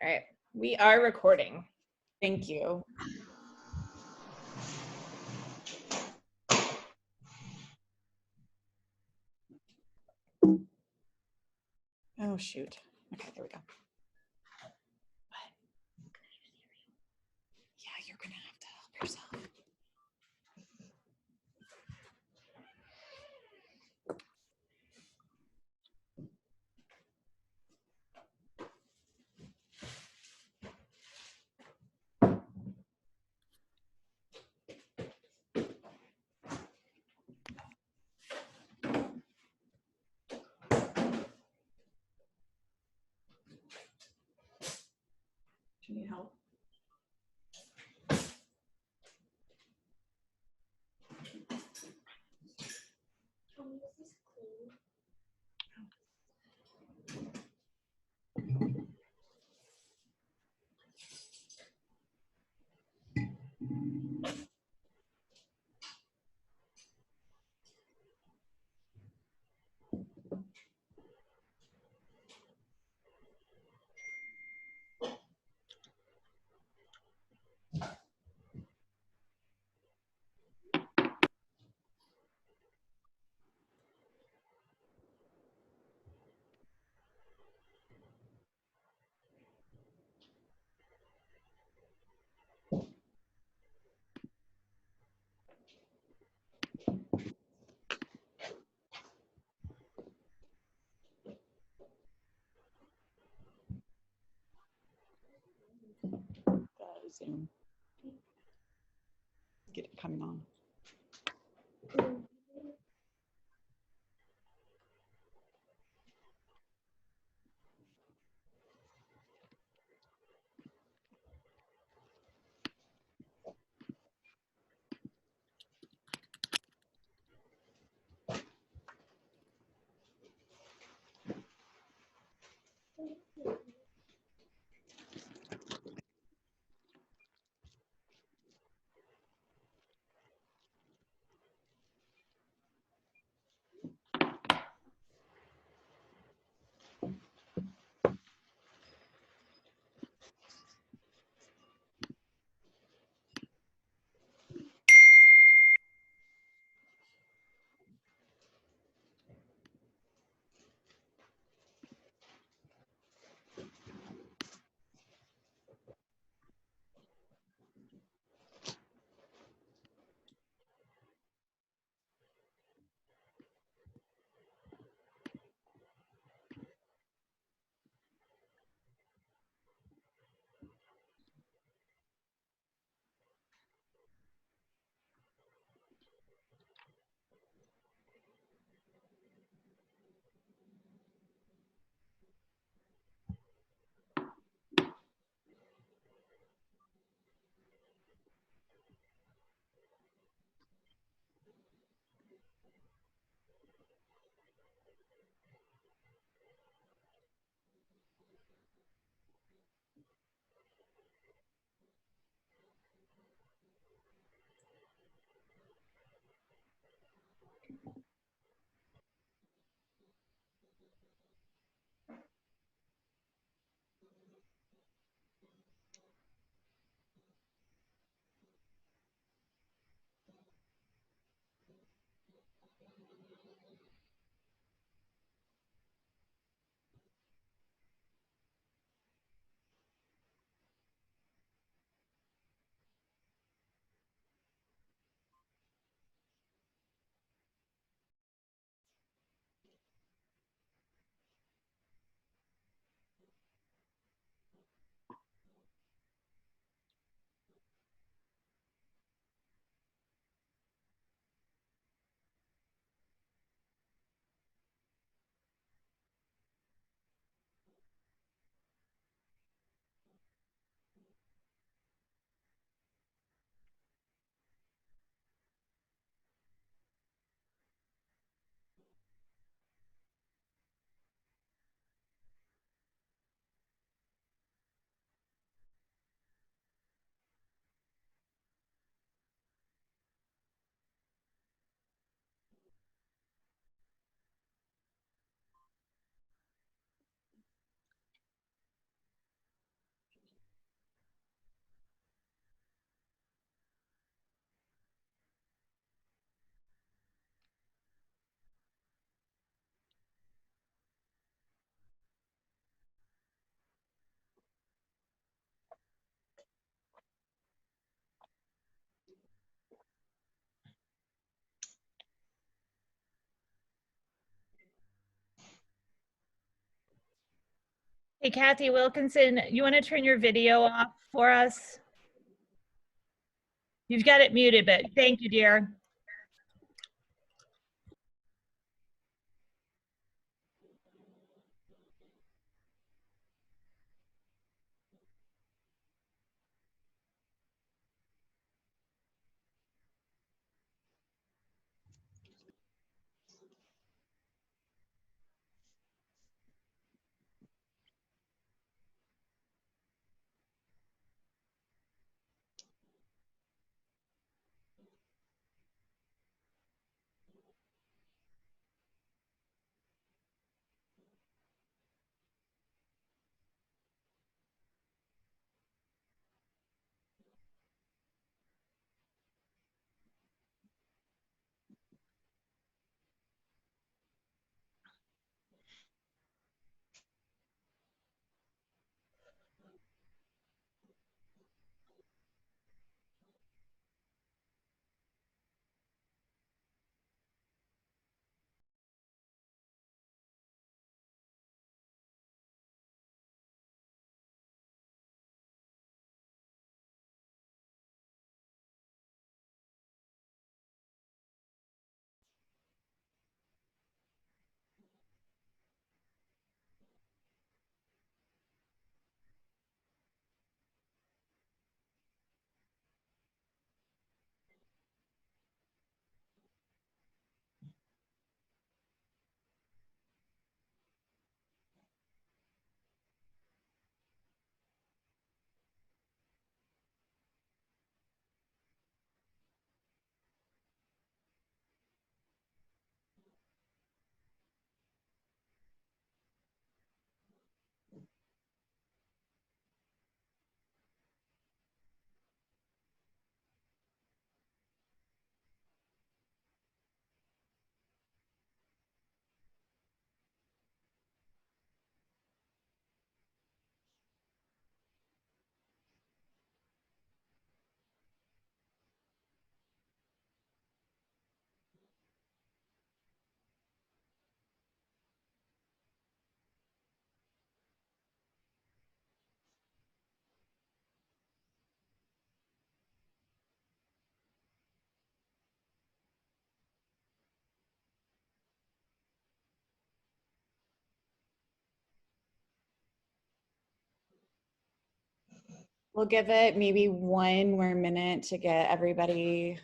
All right, we are recording. Thank you. Oh, shoot. Okay, there we go. What? Yeah, you're gonna have to help yourself. Do you need help? Zoom. Get it coming on. Hey, Kathy Wilkinson, you want to turn your video off for us? You've got it muted, but thank you, dear. We'll give it maybe one more minute to get everybody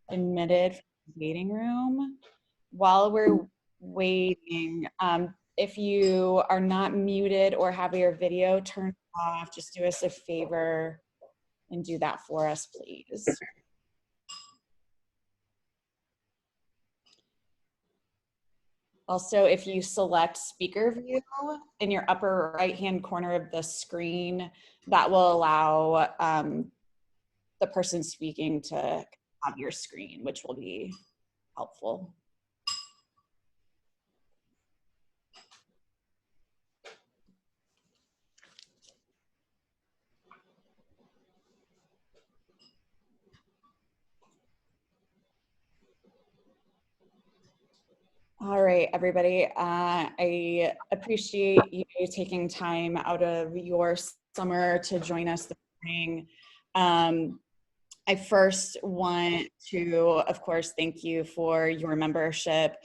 admitted from the waiting room. While we're waiting, if you are not muted or have your video turned off, just do us a favor and do that for us, please. Also, if you select speaker view in your upper right-hand corner of the screen, that will allow the person speaking to have your screen, which will be helpful. All right, everybody. I appreciate you taking time out of your summer to join us this morning. I first want to, of course, thank you for your membership.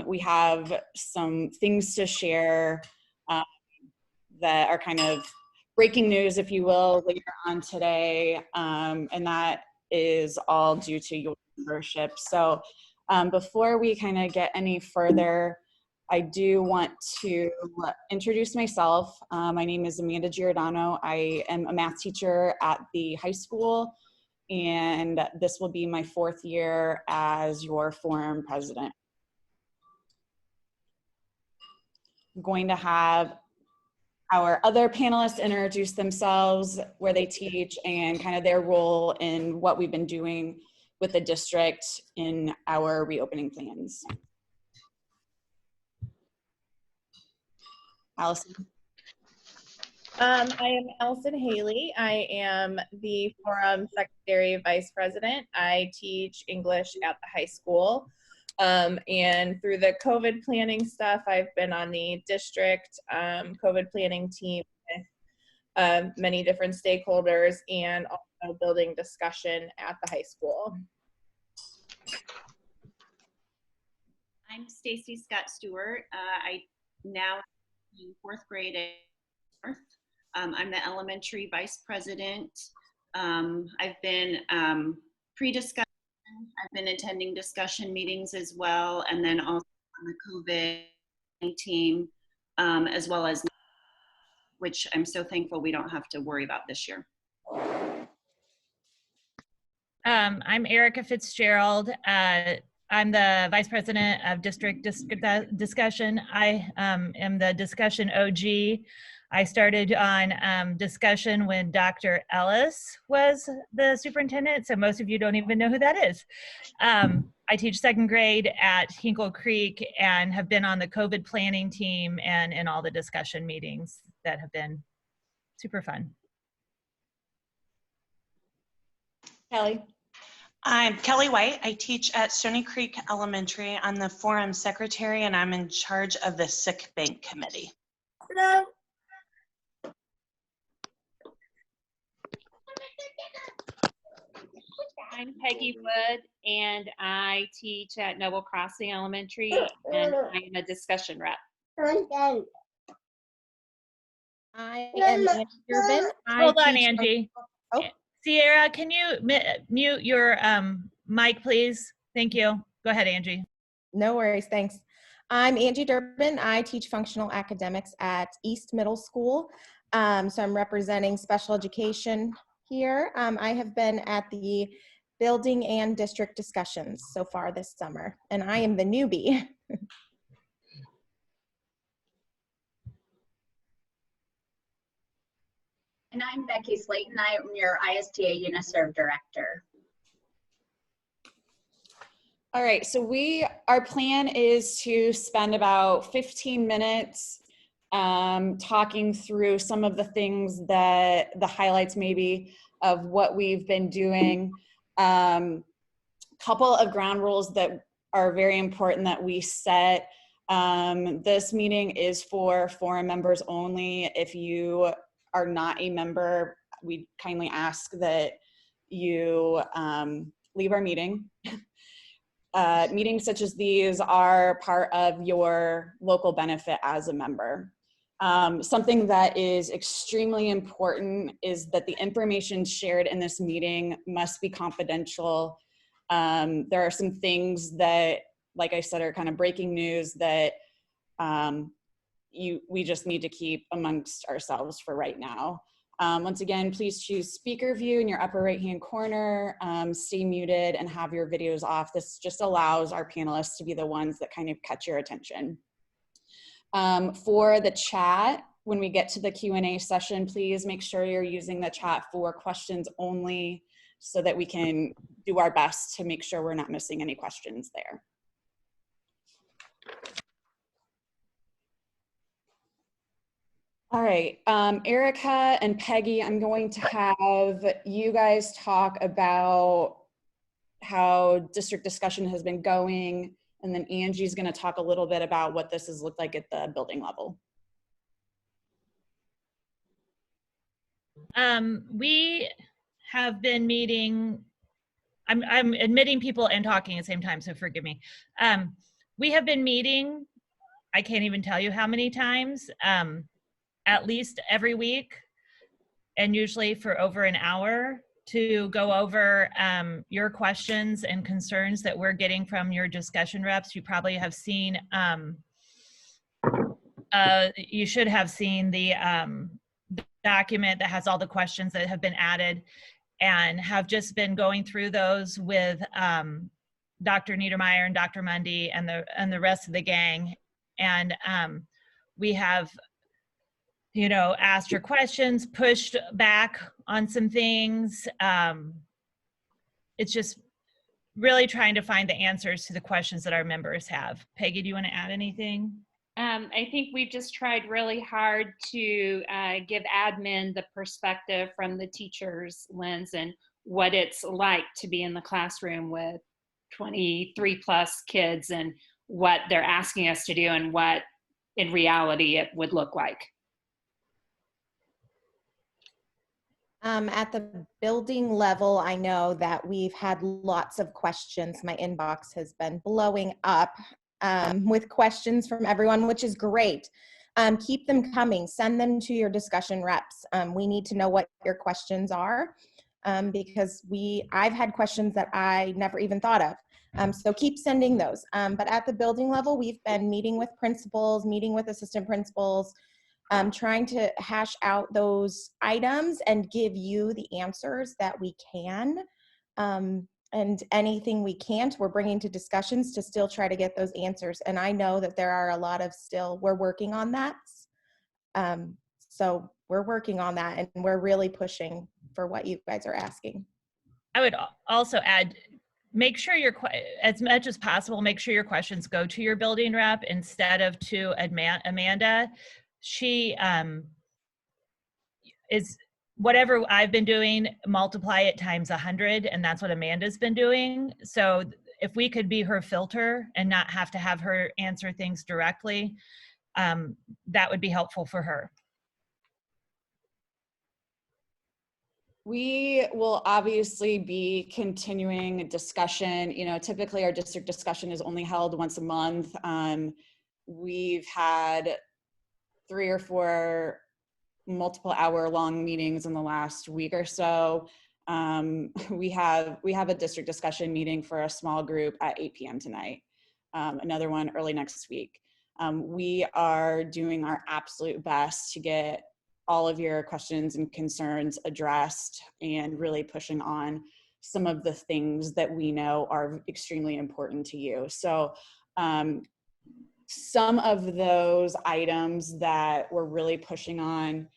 We have some things to share that are kind of breaking news, if you will, later on today, and that is all due to your membership. So before we kind of get any further, I do want to introduce myself. My name is Amanda Giordano. I am a math teacher at the high school, and this will be my 4th year as your forum president. I'm going to have our other panelists introduce themselves, where they teach, and kind of their role in what we've been doing with the district in our reopening plans. Allison. I am Allison Haley. I am the Forum Secretary Vice President. I teach English at the high school. And through the COVID planning stuff, I've been on the district COVID planning team with many different stakeholders, and also building discussion at the high school. I'm Stacy Scott Stewart. I now in 4th grade at North. I'm the elementary vice president. I've been pre-discussion. I've been attending discussion meetings as well, and then also on the COVID team, as well as, which I'm so thankful we don't have to worry about this year. I'm Erica Fitzgerald. I'm the Vice President of District Discussion. I am the discussion OG. I started on discussion when Dr. Ellis was the superintendent, so most of you don't even know who that is. I teach 2nd grade at Hinkle Creek and have been on the COVID planning team and in all the discussion meetings that have been super fun. Kelly. I'm Kelly White. I teach at Stony Creek Elementary. I'm the forum secretary and I'm in charge of the sick bank committee. Hello. I'm Peggy Wood, and I teach at Noble Crossing Elementary, and I am a discussion rep. I am Angie Durbin. Hold on, Angie. Oh. Sierra, can you mute your mic, please? Thank you. Go ahead, Angie. No worries, thanks. I'm Angie Durbin. I teach functional academics at East Middle School. So I'm representing special education here. I have been at the building and district discussions so far this summer, and I am the newbie. And I'm Becky Slayton. I'm your ISTA UniServe director. All right, so our plan is to spend about 15 minutes talking through some of the things that the highlights maybe of what we've been doing. Couple of ground rules that are very important that we set. This meeting is for forum members only. If you are not a member, we kindly ask that you leave our meeting. Meetings such as these are part of your local benefit as a member. Something that is extremely important is that the information shared in this meeting must be confidential. There are some things that, like I said, are kind of breaking news that we just need to keep amongst ourselves for right now. Once again, please choose speaker view in your upper right-hand corner, stay muted and have your videos off. This just allows our panelists to be the ones that kind of catch your attention. For the chat, when we get to the Q&A session, please make sure you're using the chat for questions only so that we can do our best to make sure we're not missing any questions there. All right, Erica and Peggy, I'm going to have you guys talk about how district discussion has been going, and then Angie's going to talk a little bit about what this has looked like at the building level. We have been meeting, I'm admitting people and talking at the same time, so forgive me. We have been meeting, I can't even tell you how many times, at least every week, and usually for over an hour, to go over your questions and concerns that we're getting from your discussion reps. You probably have seen, you should have seen the document that has all the questions that have been added, and have just been going through those with Dr. Niedermeyer and Dr. Mundy and the rest of the gang. And we have, you know, asked your questions, pushed back on some things. It's just really trying to find the answers to the questions that our members have. Peggy, do you want to add anything? I think we've just tried really hard to give admin the perspective from the teacher's lens and what it's like to be in the classroom with 23 plus kids and what they're asking us to do and what in reality it would look like. At the building level, I know that we've had lots of questions. My inbox has been blowing up with questions from everyone, which is great. Keep them coming. Send them to your discussion reps. We need to know what your questions are because I've had questions that I never even thought of. So keep sending those. But at the building level, we've been meeting with principals, meeting with assistant principals, trying to hash out those items and give you the answers that we can. And anything we can't, we're bringing to discussions to still try to get those answers. And I know that there are a lot of we're working on that. So we're working on that and we're really pushing for what you guys are asking. I would also add, make sure as much as possible, make sure your questions go to your building rep instead of to Amanda. She is whatever I've been doing, multiply it times 100, and that's what Amanda's been doing. So if we could be her filter and not have to have her answer things directly, that would be helpful for her. We will obviously be continuing discussion. You know, typically our district discussion is only held once a month. We've had 3 or 4 multiple hour long meetings in the last week or so. We have a district discussion meeting for a small group at 8 p.m. tonight. Another one early next week. We are doing our absolute best to get all of your questions and concerns addressed and really pushing on some of the things that we know are extremely important to you. So some of those items that we're really pushing on,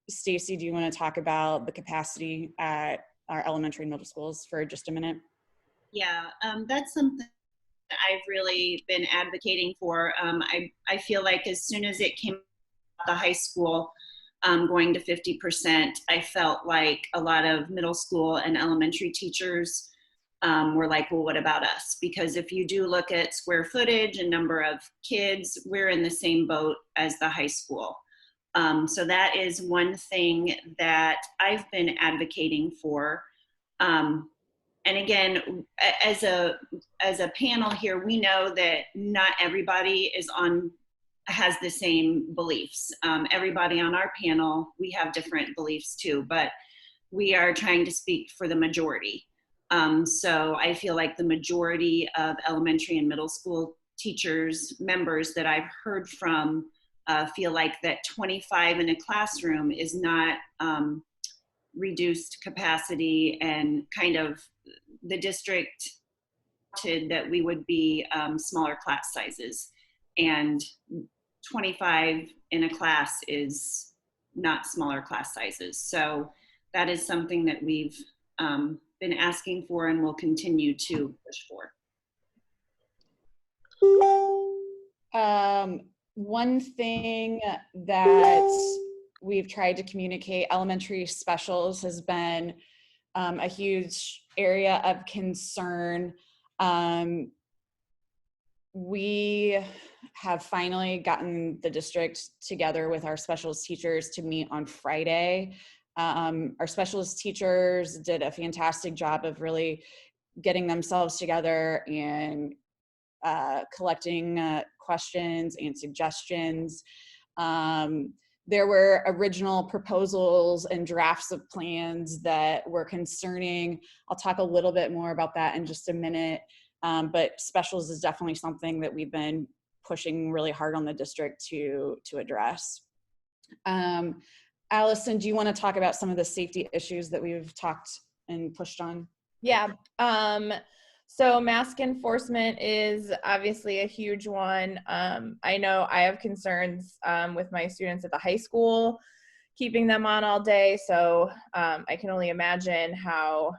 Stacy, do you want to talk about the capacity at our elementary and middle schools for just a minute? Yeah, that's something I've really been advocating for. I feel like as soon as it came out the high school going to 50%, I felt like a lot of middle school and elementary teachers were like, well, what about us? Because if you do look at square footage and number of kids, we're in the same boat as the high school. So that is one thing that I've been advocating for. And again, as a panel here, we know that not everybody has the same beliefs. Everybody on our panel, we have different beliefs too, but we are trying to speak for the majority. So I feel like the majority of elementary and middle school members that I've heard from feel like that 25 in a classroom is not reduced capacity, and kind of the district that we would be smaller class sizes, and 25 in a class is not smaller class sizes. So that is something that we've been asking for and will continue to push for. One thing that we've tried to communicate, elementary specials has been a huge area of concern. We have finally gotten the district together with our specialist teachers to meet on Friday. Our specialist teachers did a fantastic job of really getting themselves together and collecting questions and suggestions. There were original proposals and drafts of plans that were concerning. I'll talk a little bit more about that in just a minute. But specials is definitely something that we've been pushing really hard on the district to address. Allison, do you want to talk about some of the safety issues that we've talked and pushed on? Yeah. So mask enforcement is obviously a huge one. I know I have concerns with my students at the high school, keeping them on all day. So I can only imagine how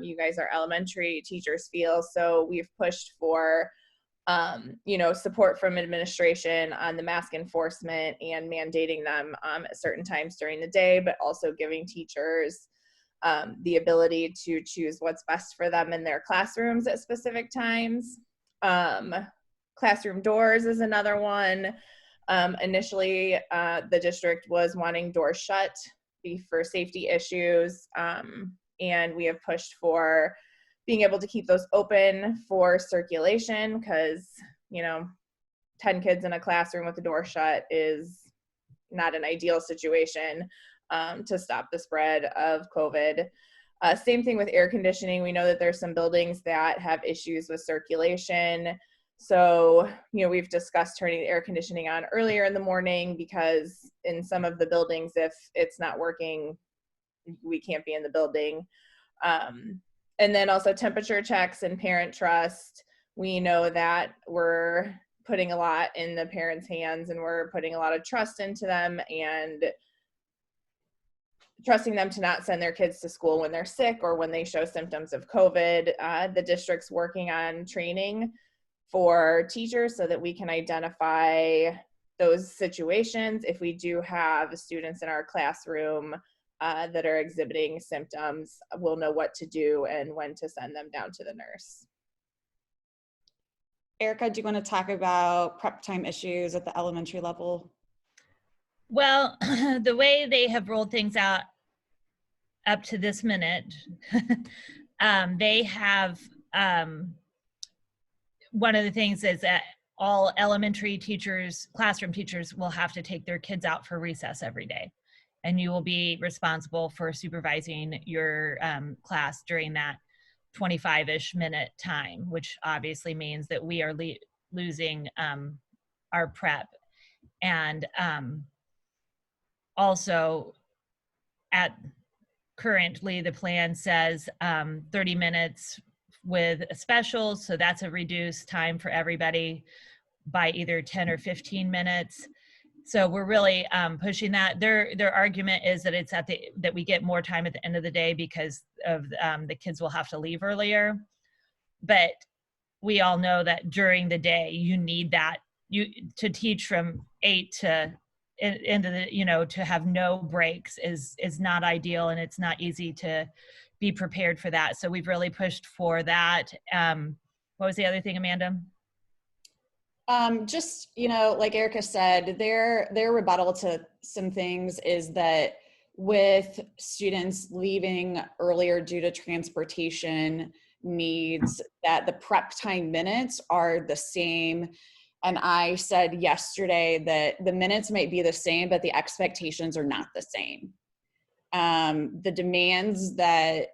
you guys, our elementary teachers, feel. So we've pushed for support from administration on the mask enforcement and mandating them at certain times during the day, but also giving teachers the ability to choose what's best for them in their classrooms at specific times. Classroom doors is another one. Initially, the district was wanting doors shut for safety issues, and we have pushed for being able to keep those open for circulation, because, you know, 10 kids in a classroom with the door shut is not an ideal situation to stop the spread of COVID. Same thing with air conditioning. We know that there's some buildings that have issues with circulation. So, you know, we've discussed turning the air conditioning on earlier in the morning, because in some of the buildings, if it's not working, we can't be in the building. And then also temperature checks and parent trust. We know that we're putting a lot in the parents' hands, and we're putting a lot of trust into them and trusting them to not send their kids to school when they're sick or when they show symptoms of COVID. The district's working on training for teachers so that we can identify those situations. If we do have students in our classroom that are exhibiting symptoms, we'll know what to do and when to send them down to the nurse. Erica, do you want to talk about prep time issues at the elementary level? Well, the way they have rolled things out up to this minute, they have, one of the things is that all elementary teachers, classroom teachers, will have to take their kids out for recess every day. And you will be responsible for supervising your class during that 25-ish minute time, which obviously means that we are losing our prep. And also, currently the plan says 30 minutes with specials, so that's a reduced time for everybody by either 10 or 15 minutes. So we're really pushing that. Their argument is that it's that we get more time at the end of the day because of the kids will have to leave earlier. But we all know that during the day you need that to teach from 8 to into the, you know, to have no breaks is not ideal, and it's not easy to be prepared for that. So we've really pushed for that. What was the other thing, Amanda? Just, you know, like Erica said, their rebuttal to some things is that with students leaving earlier due to transportation needs, that the prep time minutes are the same. And I said yesterday that the minutes might be the same, but the expectations are not the same. The demands that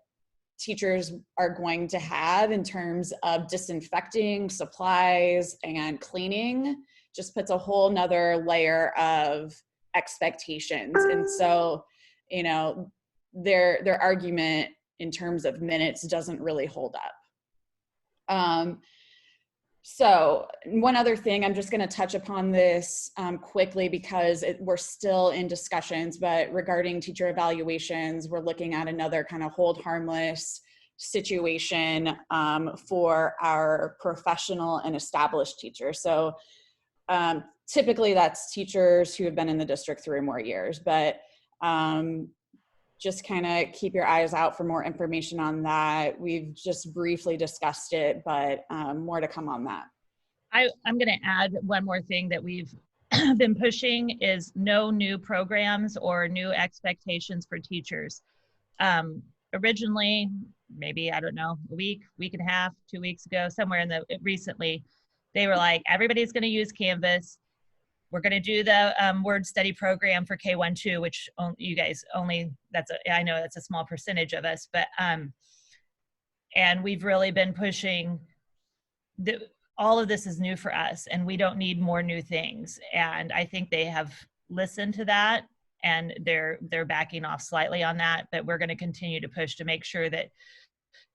teachers are going to have in terms of disinfecting supplies and cleaning just puts a whole nother layer of expectations. And so, you know, their argument in terms of minutes doesn't really hold up. So one other thing, I'm just going to touch upon this quickly because we're still in discussions, but regarding teacher evaluations, we're looking at another kind of hold harmless situation for our professional and established teachers. So typically that's teachers who have been in the district 3 or more years, but just kind of keep your eyes out for more information on that. We've just briefly discussed it, but more to come on that. I'm going to add one more thing that we've been pushing is no new programs or new expectations for teachers. Originally, maybe, I don't know, a week and a half, 2 weeks ago, somewhere in recently, they were like, everybody's going to use Canvas. We're going to do the word study program for K-1-2, which you guys only, I know that's a small percentage of us, but, and we've really been pushing, all of this is new for us and we don't need more new things. And I think they have listened to that and they're backing off slightly on that, but we're going to continue to push to make sure that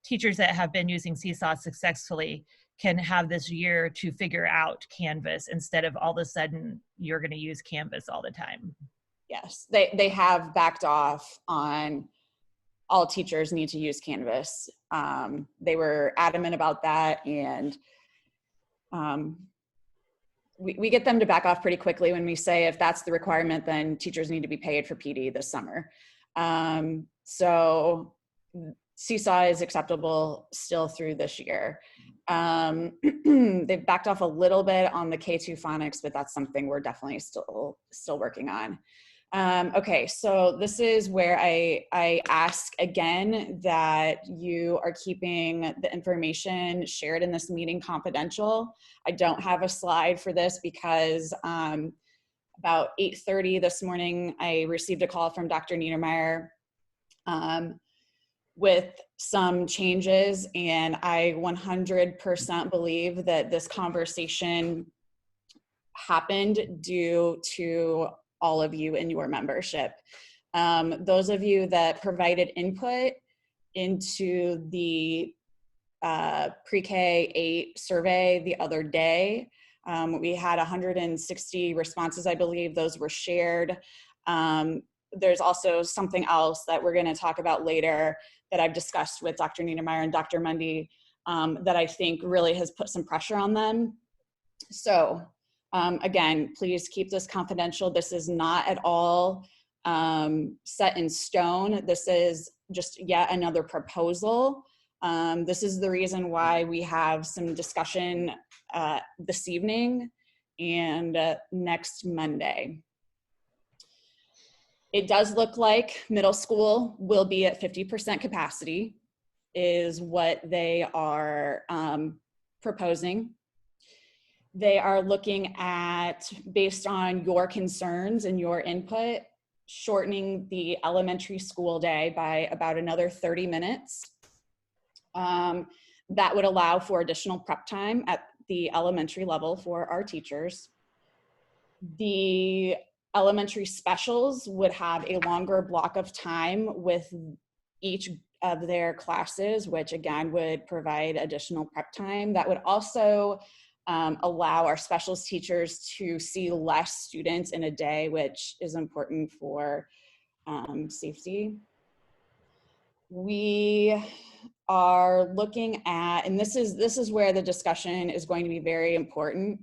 teachers that have been using Seesaw successfully can have this year to figure out Canvas instead of all of a sudden you're going to use Canvas all the time. Yes, they have backed off on all teachers need to use Canvas. They were adamant about that, and we get them to back off pretty quickly when we say if that's the requirement, then teachers need to be paid for PD this summer. So seesaw is acceptable still through this year. They've backed off a little bit on the K2 phonics, but that's something we're definitely still working on. Okay, so this is where I ask again that you are keeping the information shared in this meeting confidential. I don't have a slide for this because about 8:30 this morning, I received a call from Dr. Niedermeyer with some changes, and I 100% believe that this conversation happened due to all of you and your membership. Those of you that provided input into the pre-K 8 survey the other day, we had 160 responses, I believe. Those were shared. There's also something else that we're going to talk about later that I've discussed with Dr. Niedermeyer and Dr. Mundy that I think really has put some pressure on them. So again, please keep this confidential. This is not at all set in stone. This is just yet another proposal. This is the reason why we have some discussion this evening and next Monday. It does look like middle school will be at 50% capacity, is what they are proposing. They are looking at, based on your concerns and your input, shortening the elementary school day by about another 30 minutes. That would allow for additional prep time at the elementary level for our teachers. The elementary specials would have a longer block of time with each of their classes, which again would provide additional prep time. That would also allow our specials teachers to see less students in a day, which is important for safety. We are looking at, and this is where the discussion is going to be very important.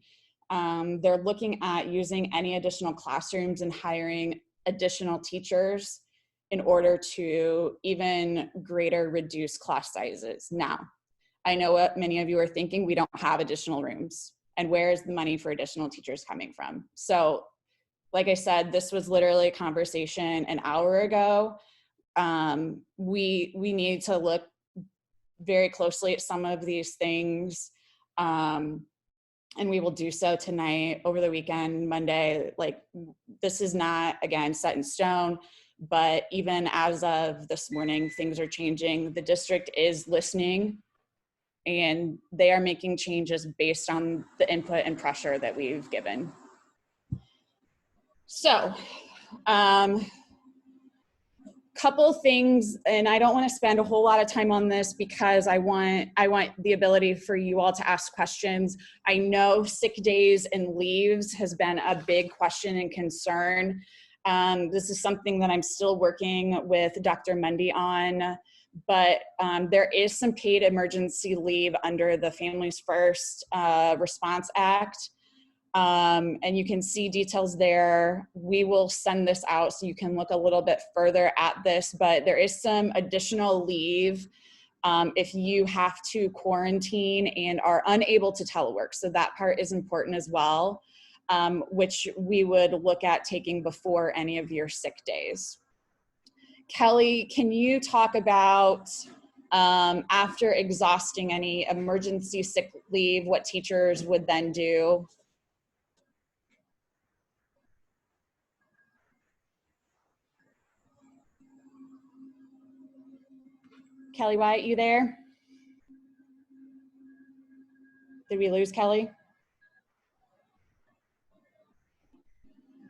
They're looking at using any additional classrooms and hiring additional teachers in order to even greater reduce class sizes. Now, I know what many of you are thinking, we don't have additional rooms. And where is the money for additional teachers coming from? So, like I said, this was literally a conversation an hour ago. We need to look very closely at some of these things. And we will do so tonight, over the weekend, Monday. Like, this is not, again, set in stone, but even as of this morning, things are changing. The district is listening, and they are making changes based on the input and pressure that we've given. So, couple things, and I don't want to spend a whole lot of time on this because I want the ability for you all to ask questions. I know sick days and leaves has been a big question and concern. This is something that I'm still working with Dr. Mundy on, but there is some paid emergency leave under the Families First Response Act. And you can see details there. We will send this out so you can look a little bit further at this, but there is some additional leave if you have to quarantine and are unable to telework. So that part is important as well, which we would look at taking before any of your sick days. Kelly, can you talk about after exhausting any emergency sick leave, what teachers would then do? Kelly White, you there? Did we lose Kelly?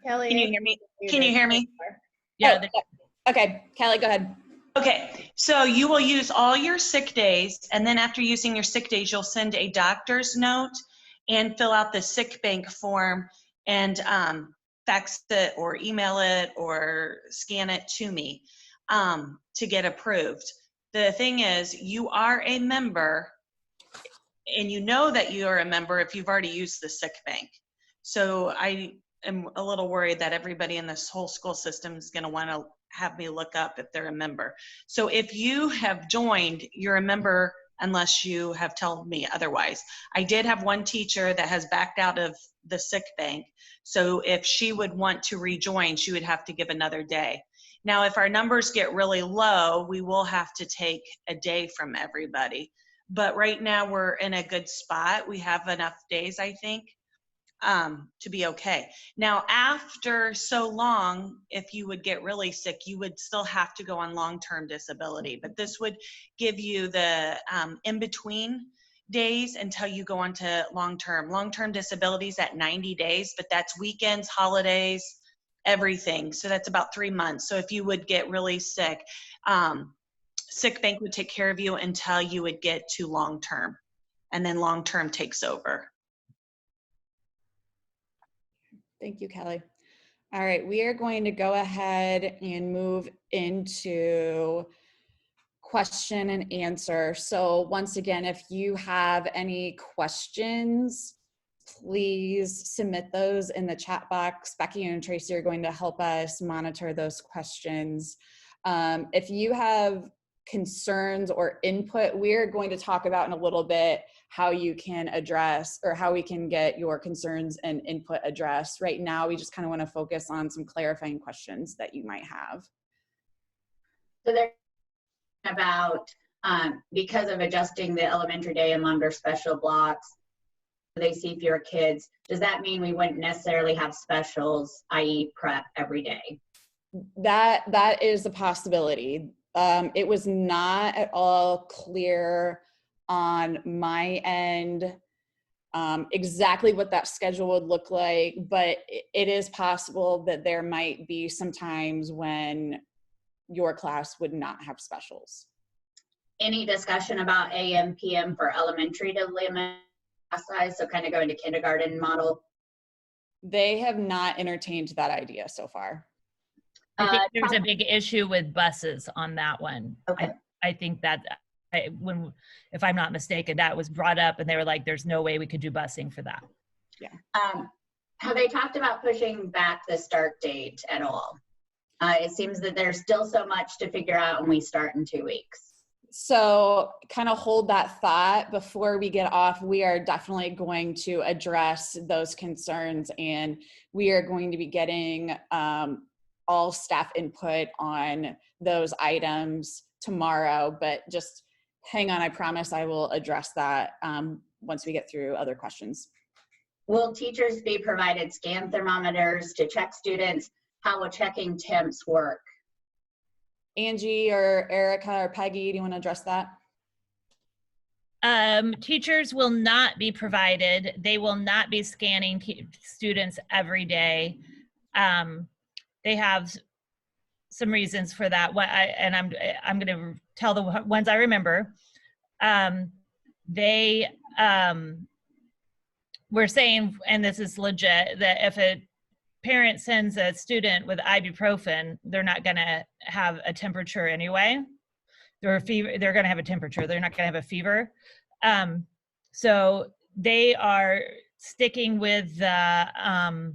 Kelly, Can you hear me? Can you hear me? Yeah. Oh, okay, Kelly, go ahead. Okay, so you will use all your sick days, and then after using your sick days, you'll send a doctor's note and fill out the sick bank form and fax it or email it or scan it to me to get approved. The thing is, you are a member, and you know that you are a member if you've already used the sick bank. So I am a little worried that everybody in this whole school system is going to want to have me look up if they're a member. So if you have joined, you're a member unless you have told me otherwise. I did have one teacher that has backed out of the sick bank. So if she would want to rejoin, she would have to give another day. Now, if our numbers get really low, we will have to take a day from everybody. But right now we're in a good spot. We have enough days, I think, to be okay. Now, after so long, if you would get really sick, you would still have to go on long-term disability. But this would give you the in-between days until you go on to long-term disabilities at 90 days, but that's weekends, holidays, everything. So that's about 3 months. So if you would get really sick, sick bank would take care of you until you would get to long-term, and then long-term takes over. Thank you, Kelly. All right, we are going to go ahead and move into question and answer. So once again, if you have any questions, please submit those in the chat box. Becky and Tracy are going to help us monitor those questions. If you have concerns or input, we're going to talk about in a little bit how you can address, or how we can get your concerns and input addressed. Right now, we just kind of want to focus on some clarifying questions that you might have. So they're about, because of adjusting the elementary day and longer special blocks, they see fewer kids. Does that mean we wouldn't necessarily have specials, i.e. prep every day? That is a possibility. It was not at all clear on my end exactly what that schedule would look like, but it is possible that there might be some times when your class would not have specials. Any discussion about AM, PM for elementary to limit class size, so kind of go into kindergarten model? They have not entertained that idea so far. I think there's a big issue with buses on that one. Okay. I think that if I'm not mistaken, that was brought up and they were like, there's no way we could do busing for that. Yeah. Have they talked about pushing back the start date at all? It seems that there's still so much to figure out when we start in 2 weeks. So kind of hold that thought before we get off. We are definitely going to address those concerns, and we are going to be getting all staff input on those items tomorrow, but just hang on. I promise I will address that once we get through other questions. Will teachers be provided scan thermometers to check students? How will checking temps work? Angie or Erica or Peggy, do you want to address that? Teachers will not be provided. They will not be scanning students every day. They have some reasons for that. I'm going to tell the ones I remember. They were saying, and this is legit, that if a parent sends a student with ibuprofen, they're not going to have a temperature anyway. They're going to have a temperature. They're not going to have a fever. So they are sticking with the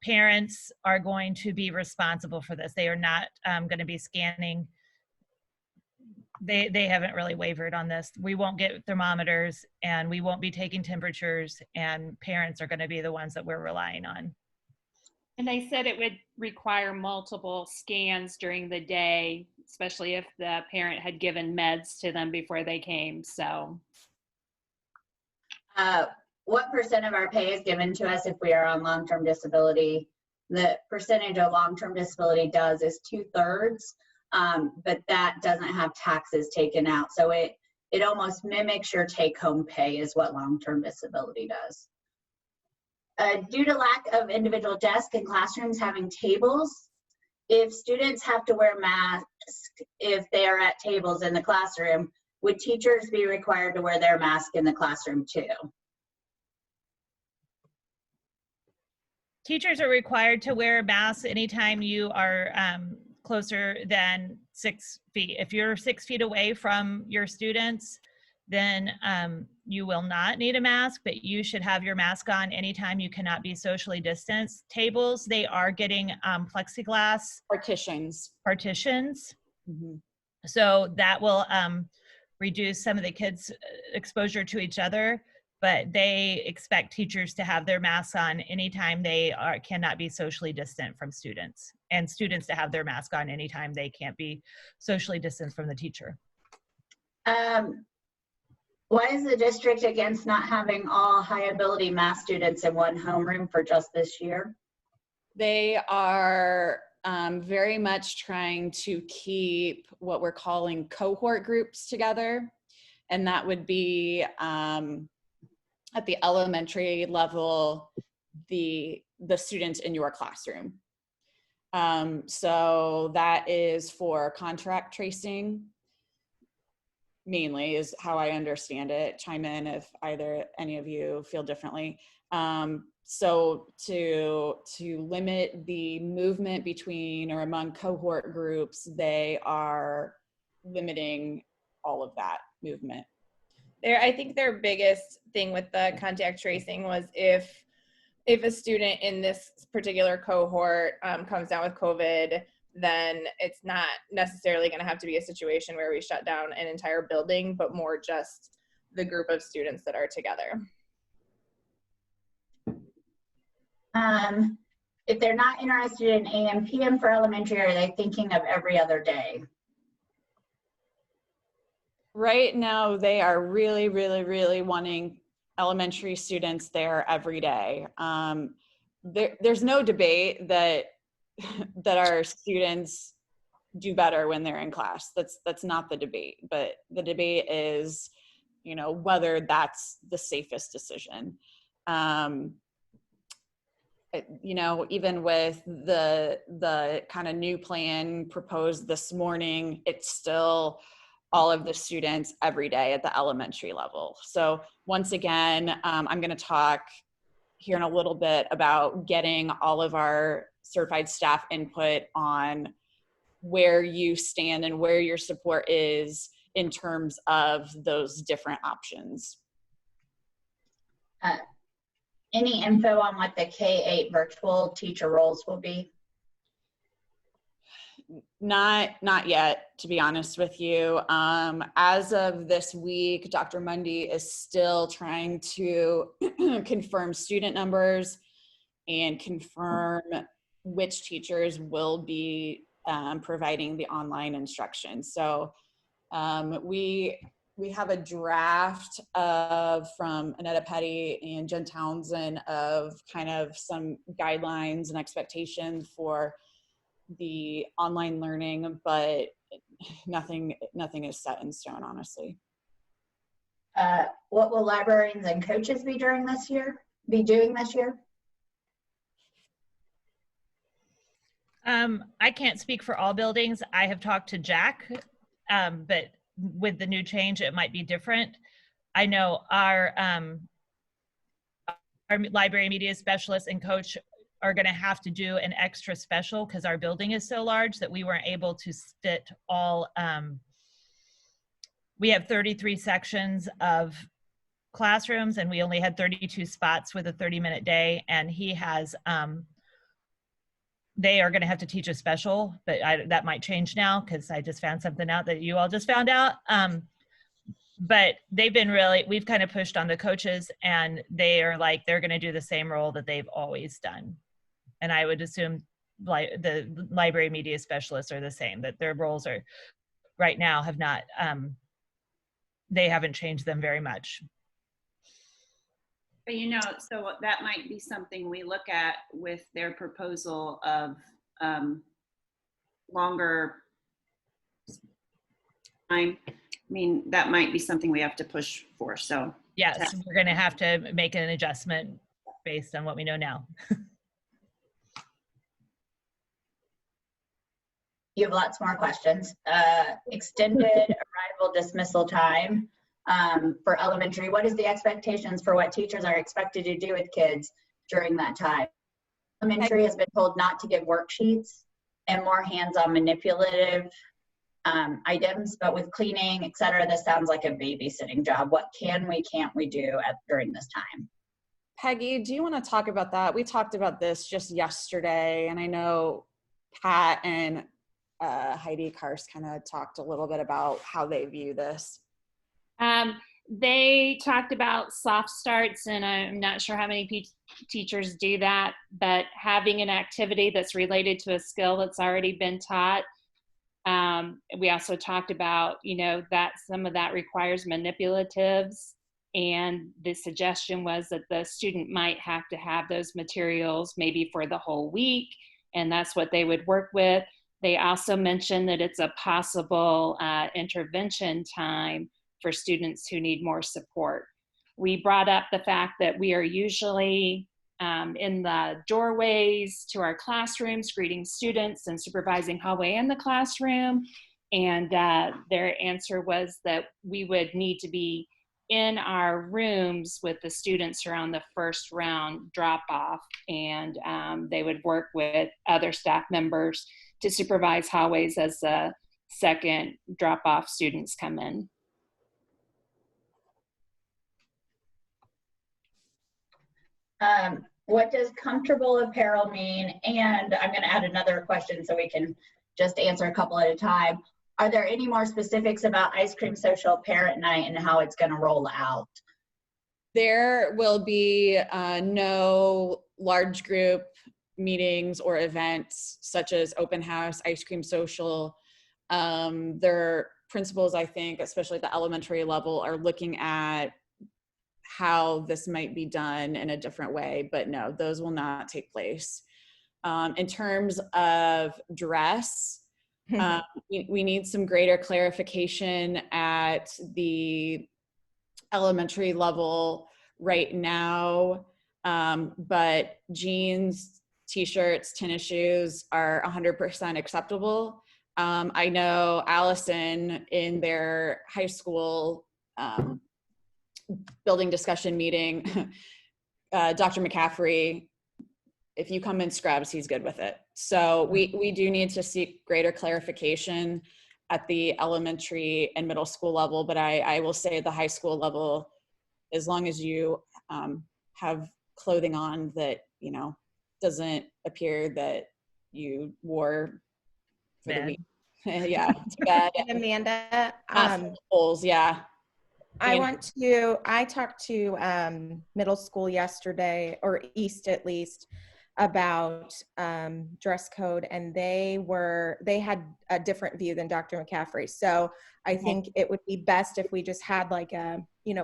parents are going to be responsible for this. They are not going to be scanning. They haven't really wavered on this. We won't get thermometers and we won't be taking temperatures, and parents are going to be the ones that we're relying on. And they said it would require multiple scans during the day, especially if the parent had given meds to them before they came. So what % of our pay is given to us if we are on long-term disability? The percentage of long-term disability does is 2/3, but that doesn't have taxes taken out. So it almost mimics your take-home pay is what long-term disability does. Due to lack of individual desks in classrooms having tables, if students have to wear masks if they are at tables in the classroom, would teachers be required to wear their mask in the classroom too? Teachers are required to wear a mask anytime you are closer than 6 feet. If you're 6 feet away from your students, then you will not need a mask, but you should have your mask on anytime you cannot be socially distanced. Tables, they are getting plexiglass Partitions. Mm-hmm. So that will reduce some of the kids' exposure to each other, but they expect teachers to have their masks on anytime they cannot be socially distant from students, and students to have their mask on anytime they can't be socially distant from the teacher. Why is the district against not having all high ability math students in one homeroom for just this year? They are very much trying to keep what we're calling cohort groups together. And that would be at the elementary level, the students in your classroom. So that is for contract tracing, mainly, is how I understand it. Chime in if any of you feel differently. So to limit the movement between or among cohort groups, they are limiting all of that movement. I think their biggest thing with the contact tracing was if a student in this particular cohort comes down with COVID, then it's not necessarily going to have to be a situation where we shut down an entire building, but more just the group of students that are together. If they're not interested in AM, PM for elementary, are they thinking of every other day? Right now, they are really, really, really wanting elementary students there every day. There's no debate that our students do better when they're in class. That's not the debate, but the debate is, whether that's the safest decision. Even with the kind of new plan proposed this morning, it's still all of the students every day at the elementary level. So once again, I'm going to talk here in a little bit about getting all of our certified staff input on where you stand and where your support is in terms of those different options. Any info on what the K-8 virtual teacher roles will be? Not yet, to be honest with you. As of this week, Dr. Mundy is still trying to confirm student numbers and confirm which teachers will be providing the online instruction. So we have a draft from Annetta Petty and Jen Townsend of kind of some guidelines and expectations for the online learning, but nothing is set in stone, honestly. What will librarians and coaches be doing this year? I can't speak for all buildings. I have talked to Jack, but with the new change, it might be different. I know our library media specialist and coach are going to have to do an extra special because our building is so large that we weren't able to fit all. We have 33 sections of classrooms and we only had 32 spots with a 30-minute day, and he has they are going to have to teach a special, but that might change now because I just found something out that you all just found out. But they've been we've kind of pushed on the coaches, and they are like, they're going to do the same role that they've always done. And I would assume the library media specialists are the same, that their roles are right now have not, they haven't changed them very much. But so that might be something we look at with their proposal of longer time. I mean, that might be something we have to push for. So yes, we're going to have to make an adjustment based on what we know now. You have lots more questions. Extended arrival dismissal time for elementary. What is the expectations for what teachers are expected to do with kids during that time? Elementary has been told not to give worksheets and more hands-on manipulative items, but with cleaning, et cetera, this sounds like a babysitting job. What can't we do during this time? Peggy, do you want to talk about that? We talked about this just yesterday, and I know Pat and Heidi Kars kind of talked a little bit about how they view this. They talked about soft starts, and I'm not sure how many teachers do that, but having an activity that's related to a skill that's already been taught. We also talked about, that some of that requires manipulatives, and the suggestion was that the student might have to have those materials maybe for the whole week, and that's what they would work with. They also mentioned that it's a possible intervention time for students who need more support. We brought up the fact that we are usually in the doorways to our classrooms, greeting students and supervising hallway in the classroom. And their answer was that we would need to be in our rooms with the students around the first round drop off, and they would work with other staff members to supervise hallways as the second drop off students come in. What does comfortable apparel mean? And I'm going to add another question so we can just answer a couple at a time. Are there any more specifics about Ice Cream Social Parent Night and how it's going to roll out? There will be no large group meetings or events such as open house, ice cream social. Their principals, I think, especially at the elementary level, are looking at how this might be done in a different way, but no, those will not take place. In terms of dress, we need some greater clarification at the elementary level right now, but jeans, t-shirts, tennis shoes are 100% acceptable. I know Allison in their high school building discussion meeting, Dr. McCaffrey, if you come in scrubs, he's good with it. So we do need to seek greater clarification at the elementary and middle school level, but I will say at the high school level, as long as you have clothing on that, doesn't appear that you wore for the week. Yeah, to bed. Amanda, Holes, yeah. I talked to middle school yesterday, or East at least, about dress code, and they had a different view than Dr. McCaffrey. So I think it would be best if we just had like a,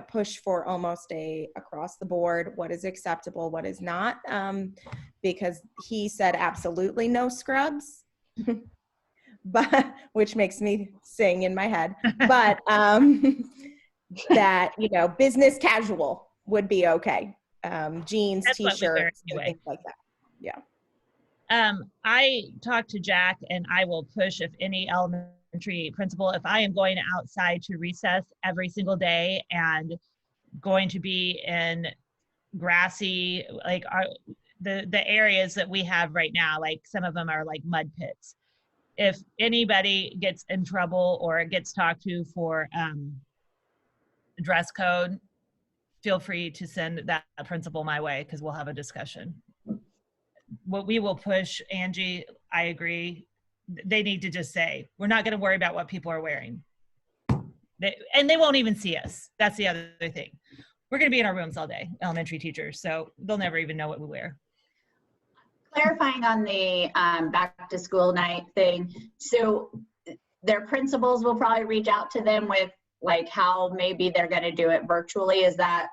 push for almost a across the board, what is acceptable, what is not, because he said absolutely no scrubs, but which makes me sing in my head, but that, business casual would be okay. Jeans, t-shirts, things like that. Yeah. I talked to Jack, and I will push if any elementary principal, if I am going outside to recess every single day and going to be in grassy, like the areas that we have right now, like some of them are like mud pits. If anybody gets in trouble or gets talked to for dress code, feel free to send that principal my way, because we'll have a discussion. What we will push, Angie, I agree. They need to just say, we're not going to worry about what people are wearing. And they won't even see us. That's the other thing. We're going to be in our rooms all day, elementary teachers, so they'll never even know what we wear. Clarifying on the back to school night thing. So their principals will probably reach out to them with like how maybe they're going to do it virtually. Is that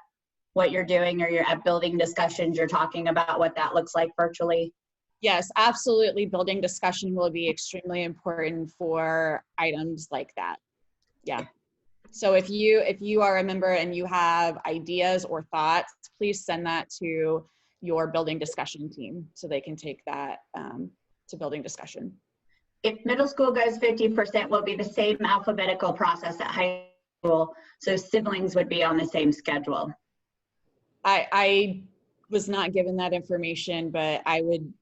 what you're doing, or you're at building discussions, you're talking about what that looks like virtually? Yes, absolutely. Building discussion will be extremely important for items like that. Yeah. So if you are a member and you have ideas or thoughts, please send that to your building discussion team so they can take that to building discussion. If middle school goes 50%, will be the same alphabetical process at high school, so siblings would be on the same schedule. I was not given that information, but I would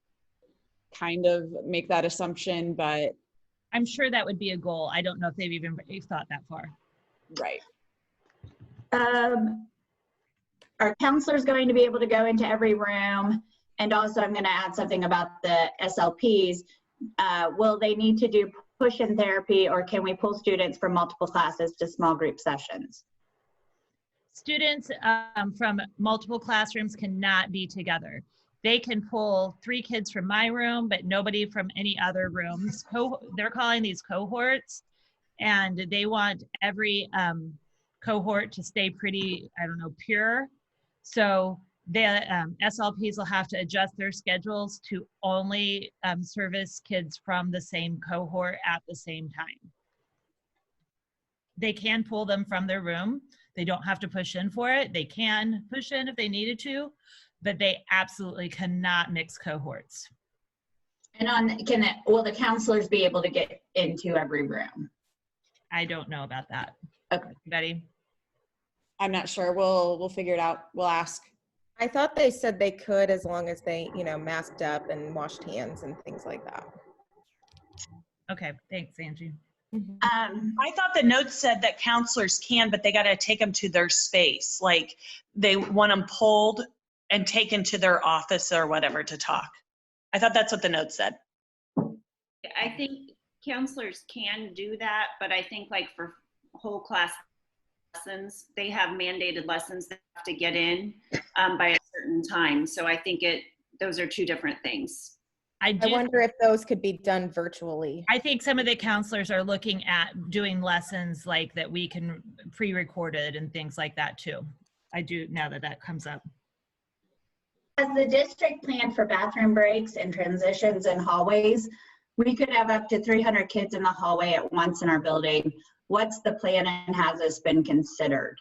kind of make that assumption, but I'm sure that would be a goal. I don't know if they've even thought that far. Right. Are counselors going to be able to go into every room? And also, I'm going to add something about the SLPs. Will they need to do push-in therapy, or can we pull students from multiple classes to small group sessions? Students from multiple classrooms cannot be together. They can pull 3 kids from my room, but nobody from any other rooms. They're calling these cohorts, and they want every cohort to stay pretty, I don't know, pure. So the SLPs will have to adjust their schedules to only service kids from the same cohort at the same time. They can pull them from their room. They don't have to push in for it. They can push in if they needed to, but they absolutely cannot mix cohorts. And will the counselors be able to get into every room? I don't know about that. Okay. Betty? I'm not sure. We'll figure it out. We'll ask. I thought they said they could, as long as they, masked up and washed hands and things like that. Okay, thanks, Angie. I thought the notes said that counselors can, but they got to take them to their space. Like they want them pulled and taken to their office or whatever to talk. I thought that's what the note said. I think counselors can do that, but I think like for whole class lessons, they have mandated lessons that have to get in by a certain time. So I think those are 2 different things. I wonder if those could be done virtually. I think some of the counselors are looking at doing lessons like that we can pre-recorded and things like that too. I do, now that comes up. As the district planned for bathroom breaks and transitions in hallways, we could have up to 300 kids in the hallway at once in our building. What's the plan, and has this been considered?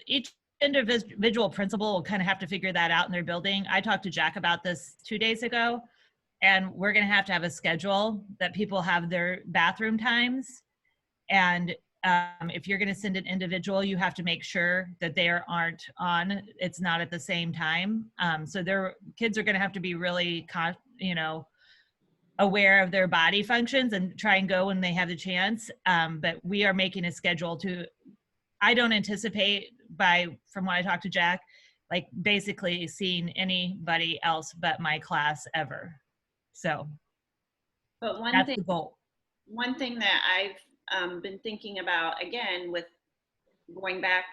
Each individual principal will kind of have to figure that out in their building. I talked to Jack about this 2 days ago, and we're going to have a schedule that people have their bathroom times. And if you're going to send an individual, you have to make sure that they aren't on. It's not at the same time. So their kids are going to have to be really, aware of their body functions and try and go when they have the chance. But we are making a schedule I don't anticipate from when I talked to Jack, like basically seeing anybody else but my class ever. So but that's the goal. One thing that I've been thinking about, again, with going back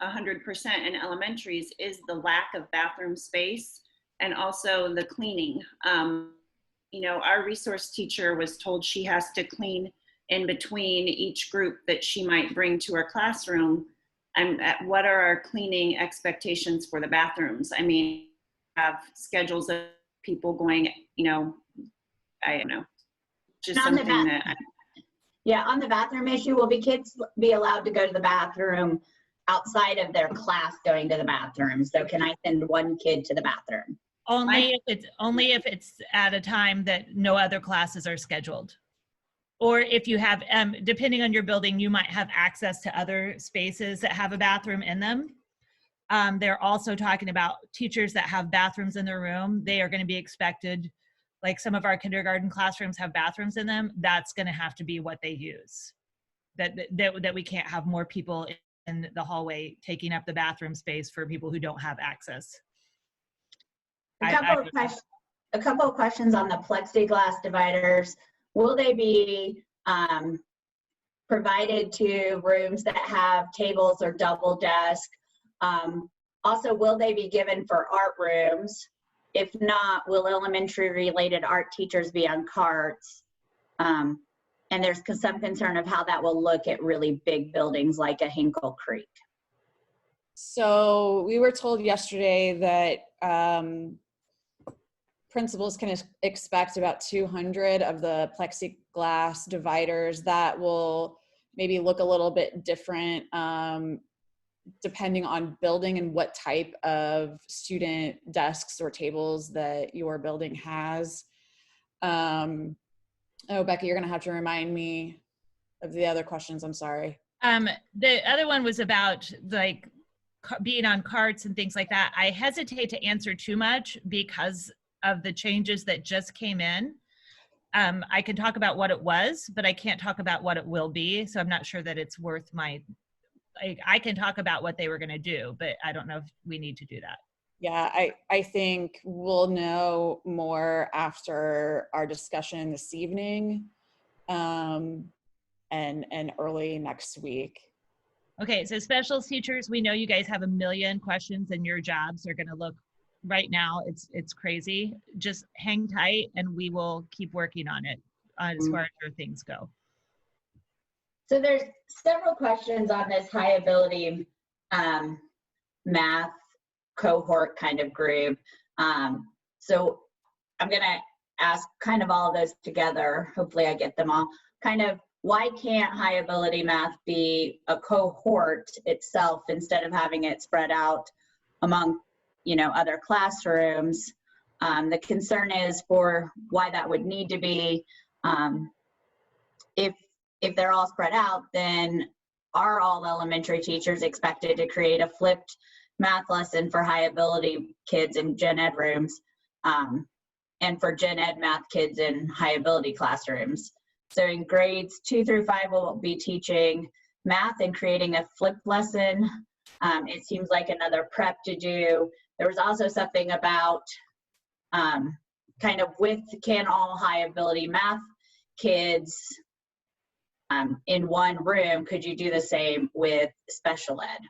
100% in elementaries, is the lack of bathroom space and also the cleaning. Our resource teacher was told she has to clean in between each group that she might bring to her classroom. And what are our cleaning expectations for the bathrooms? I mean, have schedules of people going, I don't know, just something that. Yeah, on the bathroom issue, will kids be allowed to go to the bathroom outside of their class going to the bathroom? So can I send one kid to the bathroom? Only if it's at a time that no other classes are scheduled. Or if you have, depending on your building, you might have access to other spaces that have a bathroom in them. They're also talking about teachers that have bathrooms in their room. They are going to be expected, like some of our kindergarten classrooms have bathrooms in them. That's going to have to be what they use. That we can't have more people in the hallway taking up the bathroom space for people who don't have access. A couple of questions on the plexiglass dividers. Will they be provided to rooms that have tables or double desk? Also, will they be given for art rooms? If not, will elementary related art teachers be on carts? And there's some concern of how that will look at really big buildings like a Hinkle Creek. So we were told yesterday that principals can expect about 200 of the plexiglass dividers. That will maybe look a little bit different depending on building and what type of student desks or tables that your building has. Oh, Becky, you're gonna have to remind me of the other questions, I'm sorry. The other one was about like being on carts and things like that. I hesitate to answer too much because of the changes that just came in. I can talk about what it was, but I can't talk about what it will be. So I'm not sure that it's worth I can talk about what they were going to do, but I don't know if we need to do that. Yeah, I think we'll know more after our discussion this evening, and early next week. Okay, so special teachers, we know you guys have a million questions and your jobs are going to look right now. It's crazy. Just hang tight and we will keep working on it as far as your things go. So there's several questions on this high ability math cohort kind of group. So I'm gonna ask kind of all of those together. Hopefully I get them all. Kind of, why can't high ability math be a cohort itself instead of having it spread out among, you know, other classrooms? The concern is for why that would need to be. If they're all spread out, then are all elementary teachers expected to create a flipped math lesson for high ability kids in gen ed rooms, and for gen ed math kids in high ability classrooms? So in grades 2 through 5, we'll be teaching math and creating a flipped lesson. It seems like another prep to do. There was also something about kind of with, can all high ability math kids in one room, could you do the same with special ed?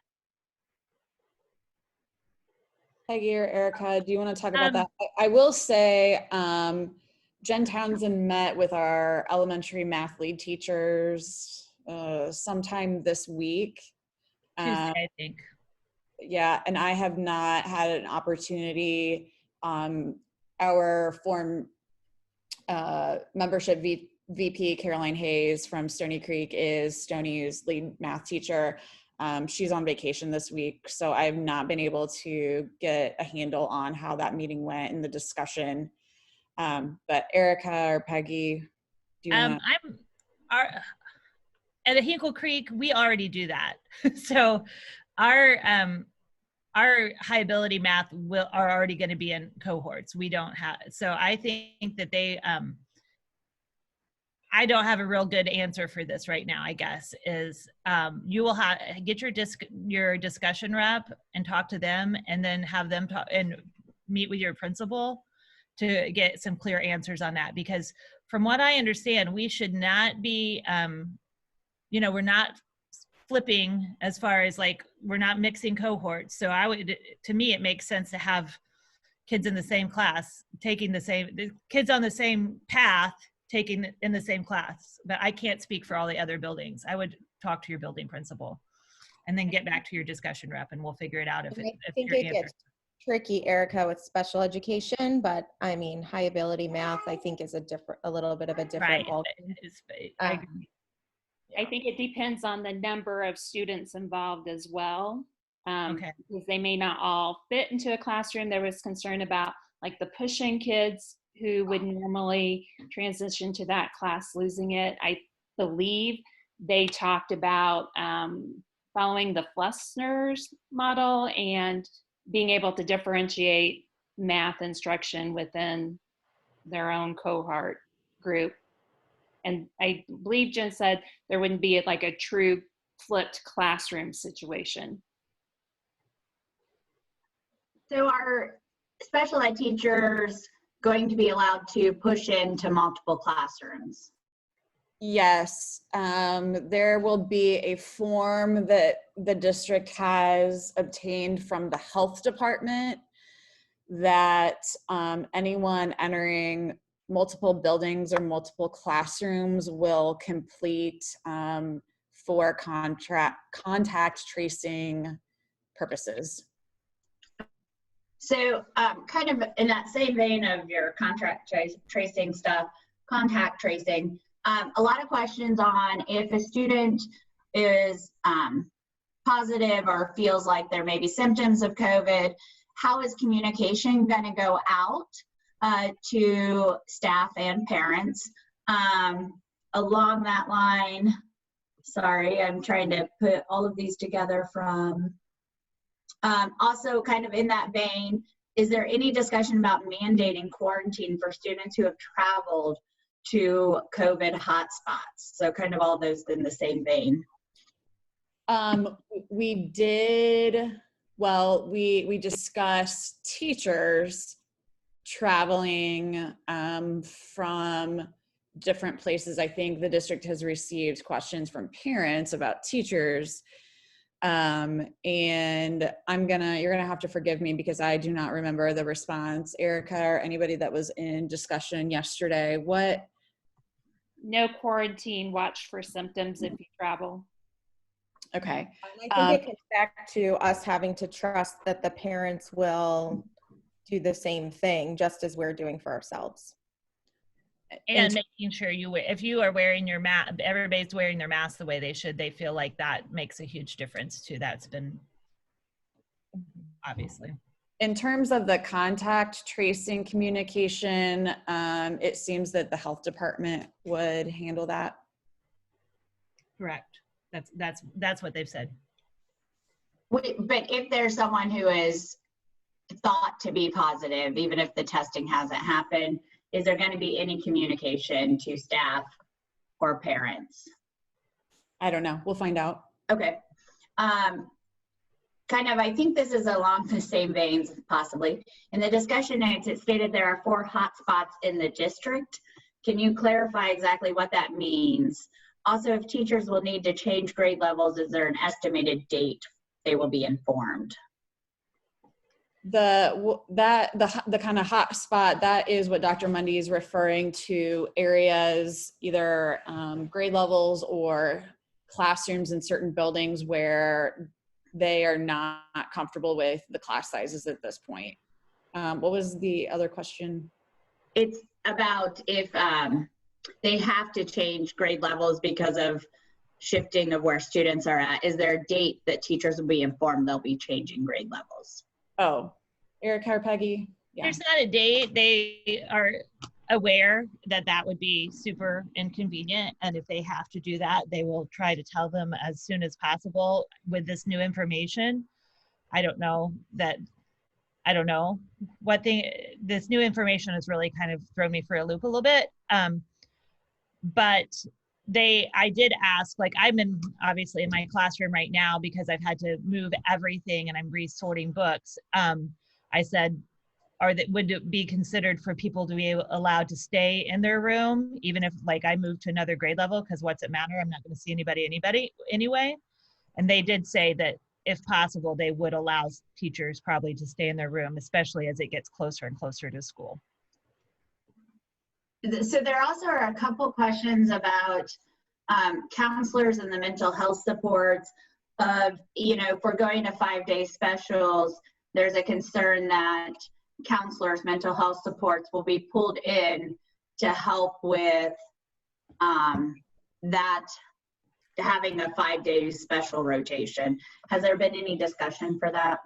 Peggy or Erica, do you want to talk about that? I will say, Jen Townsend met with our elementary math lead teachers sometime this week. Tuesday, I think. Yeah, and I have not had an opportunity. Our form membership VP, Caroline Hayes from Stony Creek, is Stony's lead math teacher. She's on vacation this week, so I've not been able to get a handle on how that meeting went in the discussion. But Erica or Peggy, do you want to? At Hinkle Creek, we already do that. So our high ability math are already going to be in cohorts. We don't have, so I think that they, I don't have a real good answer for this right now, I guess, is you will get your discussion rep and talk to them, and then have them talk and meet with your principal to get some clear answers on that. Because from what I understand, we should not be, you know, we're not flipping as far as like, we're not mixing cohorts. So to me, it makes sense to have kids in the same class, the kids on the same path, taking in the same class. But I can't speak for all the other buildings. I would talk to your building principal and then get back to your discussion rep, and we'll figure it out if it gets tricky, Erica, with special education, but I mean, high ability math, I think, is a little bit of a different ballgame. I agree. I think it depends on the number of students involved as well. Okay. Because they may not all fit into a classroom. There was concern about like the push-in kids who would normally transition to that class losing it. I believe they talked about following the Flessner's model and being able to differentiate math instruction within their own cohort group. And I believe Jen said there wouldn't be like a true flipped classroom situation. So are special ed teachers going to be allowed to push into multiple classrooms? Yes, there will be a form that the district has obtained from the health department that anyone entering multiple buildings or multiple classrooms will complete for contact tracing purposes. So kind of in that same vein of your contact tracing stuff, contact tracing, a lot of questions on if a student is positive or feels like there may be symptoms of COVID, how is communication going to go out to staff and parents? Along that line, sorry, I'm trying to put all of these together from, also kind of in that vein, is there any discussion about mandating quarantine for students who have traveled to COVID hotspots? So kind of all those in the same vein. We did, well, we discussed teachers traveling from different places. I think the district has received questions from parents about teachers. And you're gonna have to forgive me because I do not remember the response. Erica or anybody that was in discussion yesterday, what? No quarantine, watch for symptoms if you travel. Okay. I think it comes back to us having to trust that the parents will do the same thing just as we're doing for ourselves. And making sure if you are wearing your mask, everybody's wearing their mask the way they should, they feel like that makes a huge difference too. That's been obviously. In terms of the contact tracing communication, it seems that the health department would handle that. Correct. That's what they've said. But if there's someone who is thought to be positive, even if the testing hasn't happened, is there going to be any communication to staff or parents? I don't know. We'll find out. Okay. Kind of, I think this is along the same veins, possibly. In the discussion notes, it stated there are 4 hotspots in the district. Can you clarify exactly what that means? Also, if teachers will need to change grade levels, is there an estimated date they will be informed? The kind of hot spot, that is what Dr. Mundy is referring to, areas, either grade levels or classrooms in certain buildings where they are not comfortable with the class sizes at this point. What was the other question? It's about if they have to change grade levels because of shifting of where students are at. Is there a date that teachers will be informed they'll be changing grade levels? Oh, Erica or Peggy? Yeah. There's not a date. They are aware that that would be super inconvenient. And if they have to do that, they will try to tell them as soon as possible. With this new information, I don't know what this new information has really kind of thrown me for a loop a little bit. But I did ask, like, I'm obviously in my classroom right now because I've had to move everything and I'm resorting books. I said, would it be considered for people to be allowed to stay in their room, even if like I moved to another grade level? Because what's it matter? I'm not going to see anybody anyway. And they did say that if possible, they would allow teachers probably to stay in their room, especially as it gets closer and closer to school. So there also are a couple questions about counselors and the mental health supports of, if we're going to 5-day specials, there's a concern that counselors, mental health supports will be pulled in to help with that, having a 5-day special rotation. Has there been any discussion for that?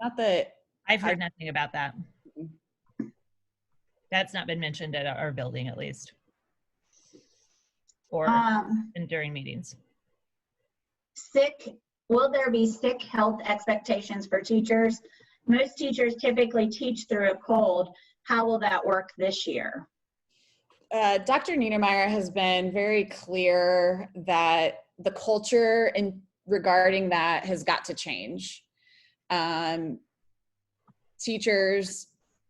Not that I've heard nothing about that. That's not been mentioned at our building, at least, or during meetings. Will there be sick health expectations for teachers? Most teachers typically teach through a cold. How will that work this year? Dr. Niedermeyer has been very clear that the culture regarding that has got to change. Teachers,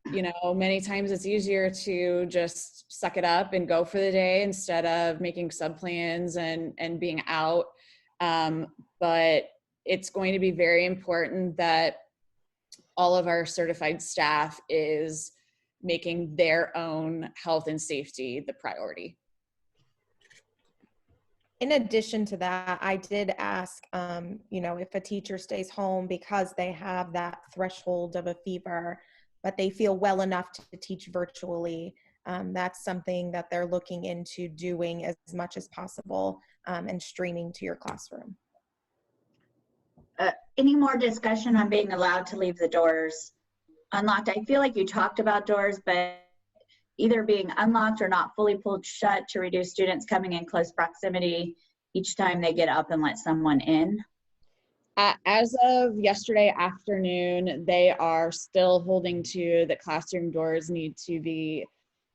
many times it's easier to just suck it up and go for the day instead of making sub-plans and being out. But it's going to be very important that all of our certified staff is making their own health and safety the priority. In addition to that, I did ask, if a teacher stays home because they have that threshold of a fever, but they feel well enough to teach virtually, that's something that they're looking into doing as much as possible and streaming to your classroom. Any more discussion on being allowed to leave the doors unlocked? I feel like you talked about doors, but either being unlocked or not fully pulled shut to reduce students coming in close proximity each time they get up and let someone in. As of yesterday afternoon, they are still holding to the classroom doors need to be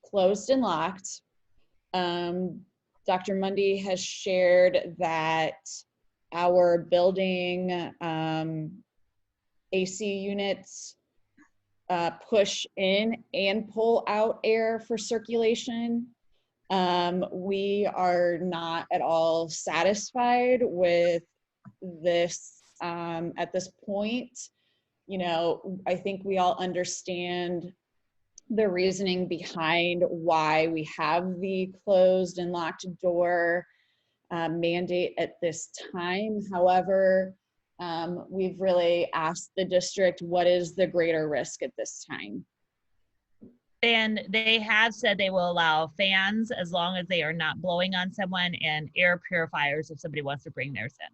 closed and locked. Dr. Mundy has shared that our building AC units push in and pull out air for circulation. We are not at all satisfied with this at this point. You know, I think we all understand the reasoning behind why we have the closed and locked door mandate at this time. However, we've really asked the district, what is the greater risk at this time? And they have said they will allow fans as long as they are not blowing on someone, and air purifiers if somebody wants to bring theirs in.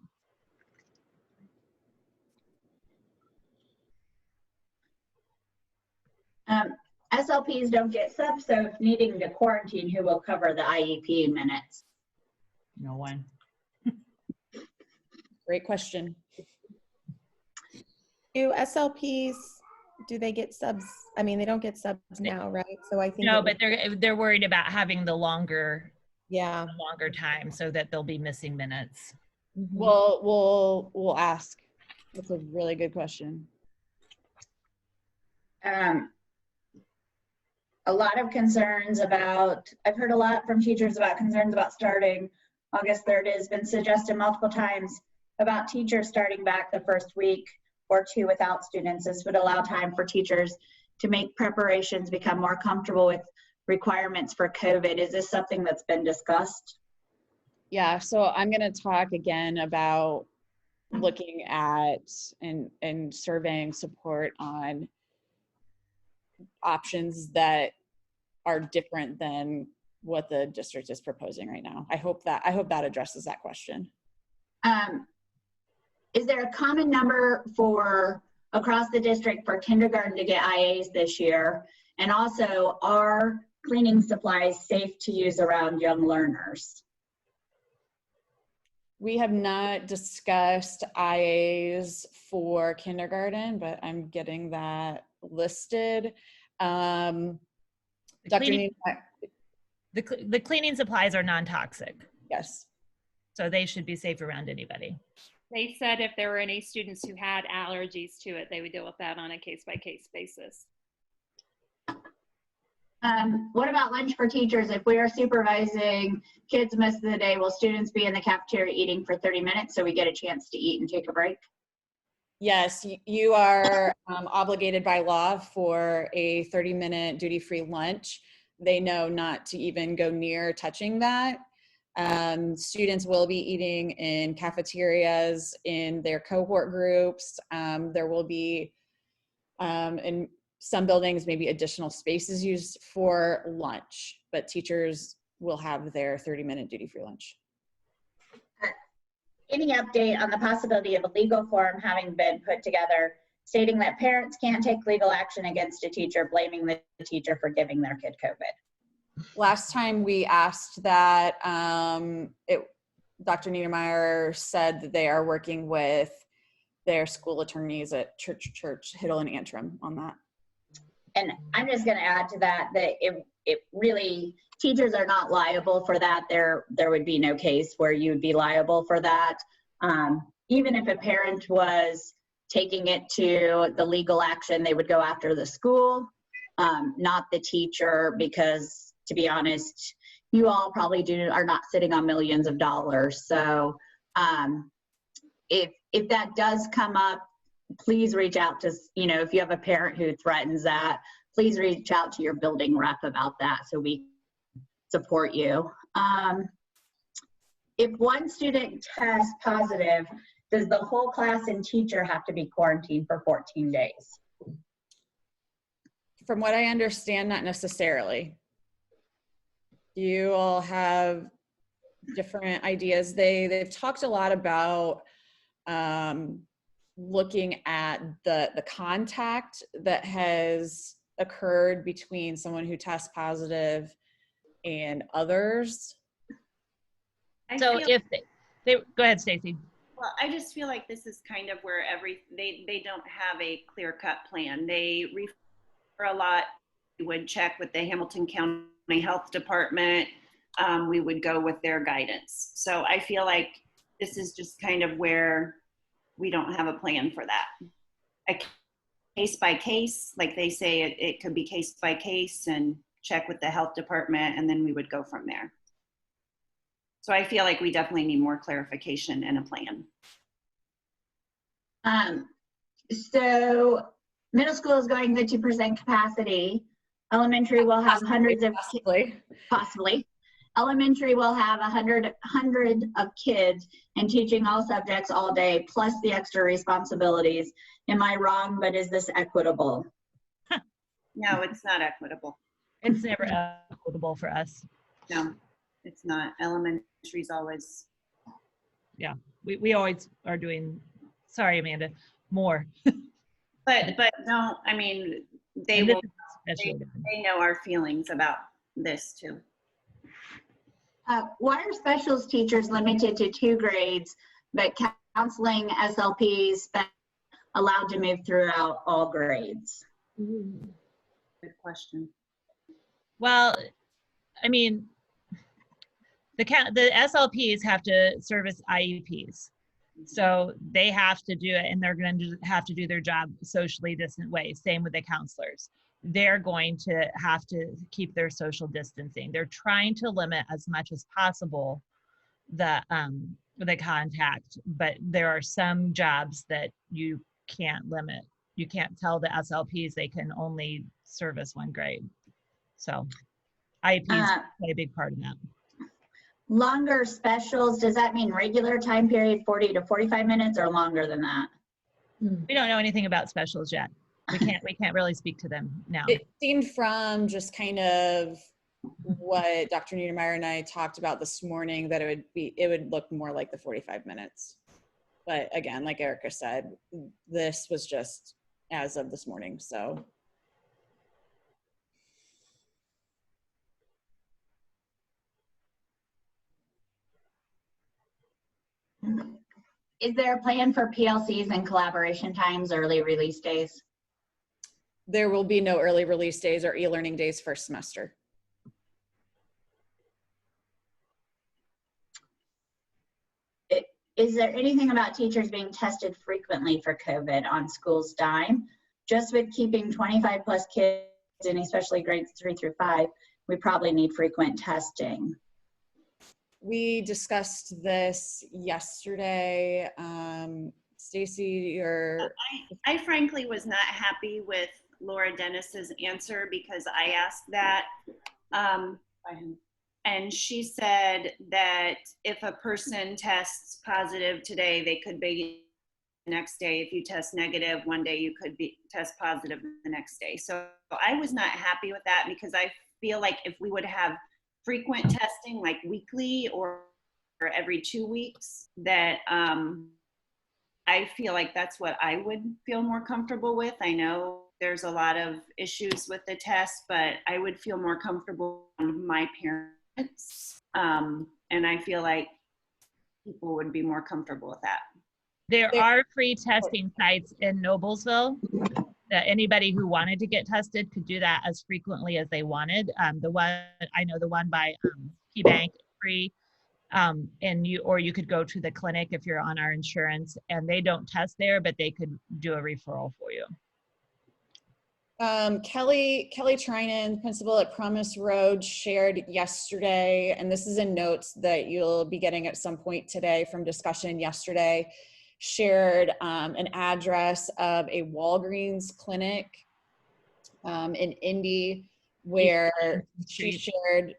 SLPs don't get subs, so if needing to quarantine, who will cover the IEP minutes? No one. Great question. Do SLPs, do they get subs? I mean, they don't get subs now, right? So I think No, but they're worried about having the longer time so that they'll be missing minutes. Well, we'll ask. That's a really good question. A lot of concerns about, I've heard a lot from teachers about concerns about starting August 3rd. It has been suggested multiple times about teachers starting back the first week or two without students. This would allow time for teachers to make preparations, become more comfortable with requirements for COVID. Is this something that's been discussed? Yeah, so I'm going to talk again about looking at and surveying support on options that are different than what the district is proposing right now. I hope that addresses that question. Is there a common number for across the district for kindergarten to get IAs this year? And also, are cleaning supplies safe to use around young learners? We have not discussed IAs for kindergarten, but I'm getting that listed. The cleaning supplies are non-toxic. Yes. So they should be safe around anybody. They said if there were any students who had allergies to it, they would deal with that on a case-by-case basis. What about lunch for teachers? If we are supervising kids most of the day, will students be in the cafeteria eating for 30 minutes so we get a chance to eat and take a break? Yes, you are obligated by law for a 30-minute duty-free lunch. They know not to even go near touching that. Students will be eating in cafeterias in their cohort groups. There will be, in some buildings, maybe additional spaces used for lunch, but teachers will have their 30-minute duty-free lunch. Any update on the possibility of a legal form having been put together stating that parents can't take legal action against a teacher, blaming the teacher for giving their kid COVID? Last time we asked that, Dr. Niedermeyer said that they are working with their school attorneys at Church, Hiddle, and Antrim on that. And I'm just going to add to that it really, teachers are not liable for that. There would be no case where you would be liable for that. Even if a parent was taking it to the legal action, they would go after the school, not the teacher, because to be honest, you all probably are not sitting on millions of dollars. So if that does come up, please reach out to, if you have a parent who threatens that, please reach out to your building rep about that so we support you. If one student tests positive, does the whole class and teacher have to be quarantined for 14 days? From what I understand, not necessarily. You all have different ideas. They've talked a lot about looking at the contact that has occurred between someone who tests positive and others. So if they go ahead, Stacy. Well, I just feel like this is kind of where they don't have a clear-cut plan. They refer a lot. We would check with the Hamilton County health department, we would go with their guidance. So I feel like this is just kind of where we don't have a plan for that. A case by case, like they say, it could be case by case and check with the health department, and then we would go from there. So I feel like we definitely need more clarification and a plan. So middle school is going 50% capacity. Elementary will have hundreds of possibly. Elementary will have 100 of kids and teaching all subjects all day, plus the extra responsibilities. Am I wrong, but is this equitable? No, it's not equitable. It's never equitable for us. No, it's not. Elementary's always. Yeah, we always are doing, sorry, Amanda, more. But no, I mean, they know our feelings about this too. Why are specials teachers limited to 2 grades, but counseling SLPs allowed to move throughout all grades? Good question. Well, I mean, the SLPs have to service IEPs. So they have to do it, and they're going to have to do their job socially distant ways. Same with the counselors. They're going to have to keep their social distancing. They're trying to limit as much as possible the contact, but there are some jobs that you can't limit. You can't tell the SLPs they can only service 1 grade. So IEPs play a big part in that. Longer specials, does that mean regular time period, 40 to 45 minutes, or longer than that? We don't know anything about specials yet. We can't really speak to them now. It seemed from just kind of what Dr. Niedermeyer and I talked about this morning that it would look more like the 45 minutes. But again, like Erica said, this was just as of this morning, so. Is there a plan for PLCs and collaboration times, early release days? There will be no early release days or e-learning days first semester. Is there anything about teachers being tested frequently for COVID on school's dime? Just with keeping 25 plus kids in especially grades 3 through 5, we probably need frequent testing. We discussed this yesterday. Stacy, I frankly was not happy with Laura Dennis's answer because I asked that. And she said that if a person tests positive today, they could be the next day. If you test negative one day, you could test positive the next day. So I was not happy with that because I feel like if we would have frequent testing, like weekly or every 2 weeks, that I feel like that's what I would feel more comfortable with. I know there's a lot of issues with the test, but I would feel more comfortable with my parents. And I feel like people would be more comfortable with that. There are free testing sites in Noblesville that anybody who wanted to get tested could do that as frequently as they wanted. The one by KeyBank free, and you could go to the clinic if you're on our insurance, and they don't test there, but they could do a referral for you. Kelly Trinan, principal at Promise Road, shared yesterday, and this is in notes that you'll be getting at some point today from discussion yesterday, shared an address of a Walgreens clinic in Indy where she shared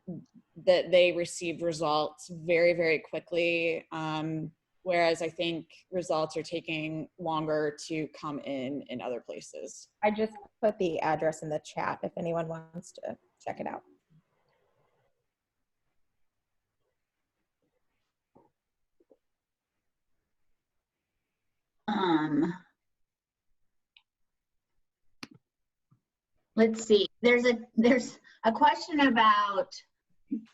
that they received results very, very quickly. Whereas I think results are taking longer to come in other places. I just put the address in the chat if anyone wants to check it out. Let's see. There's a question about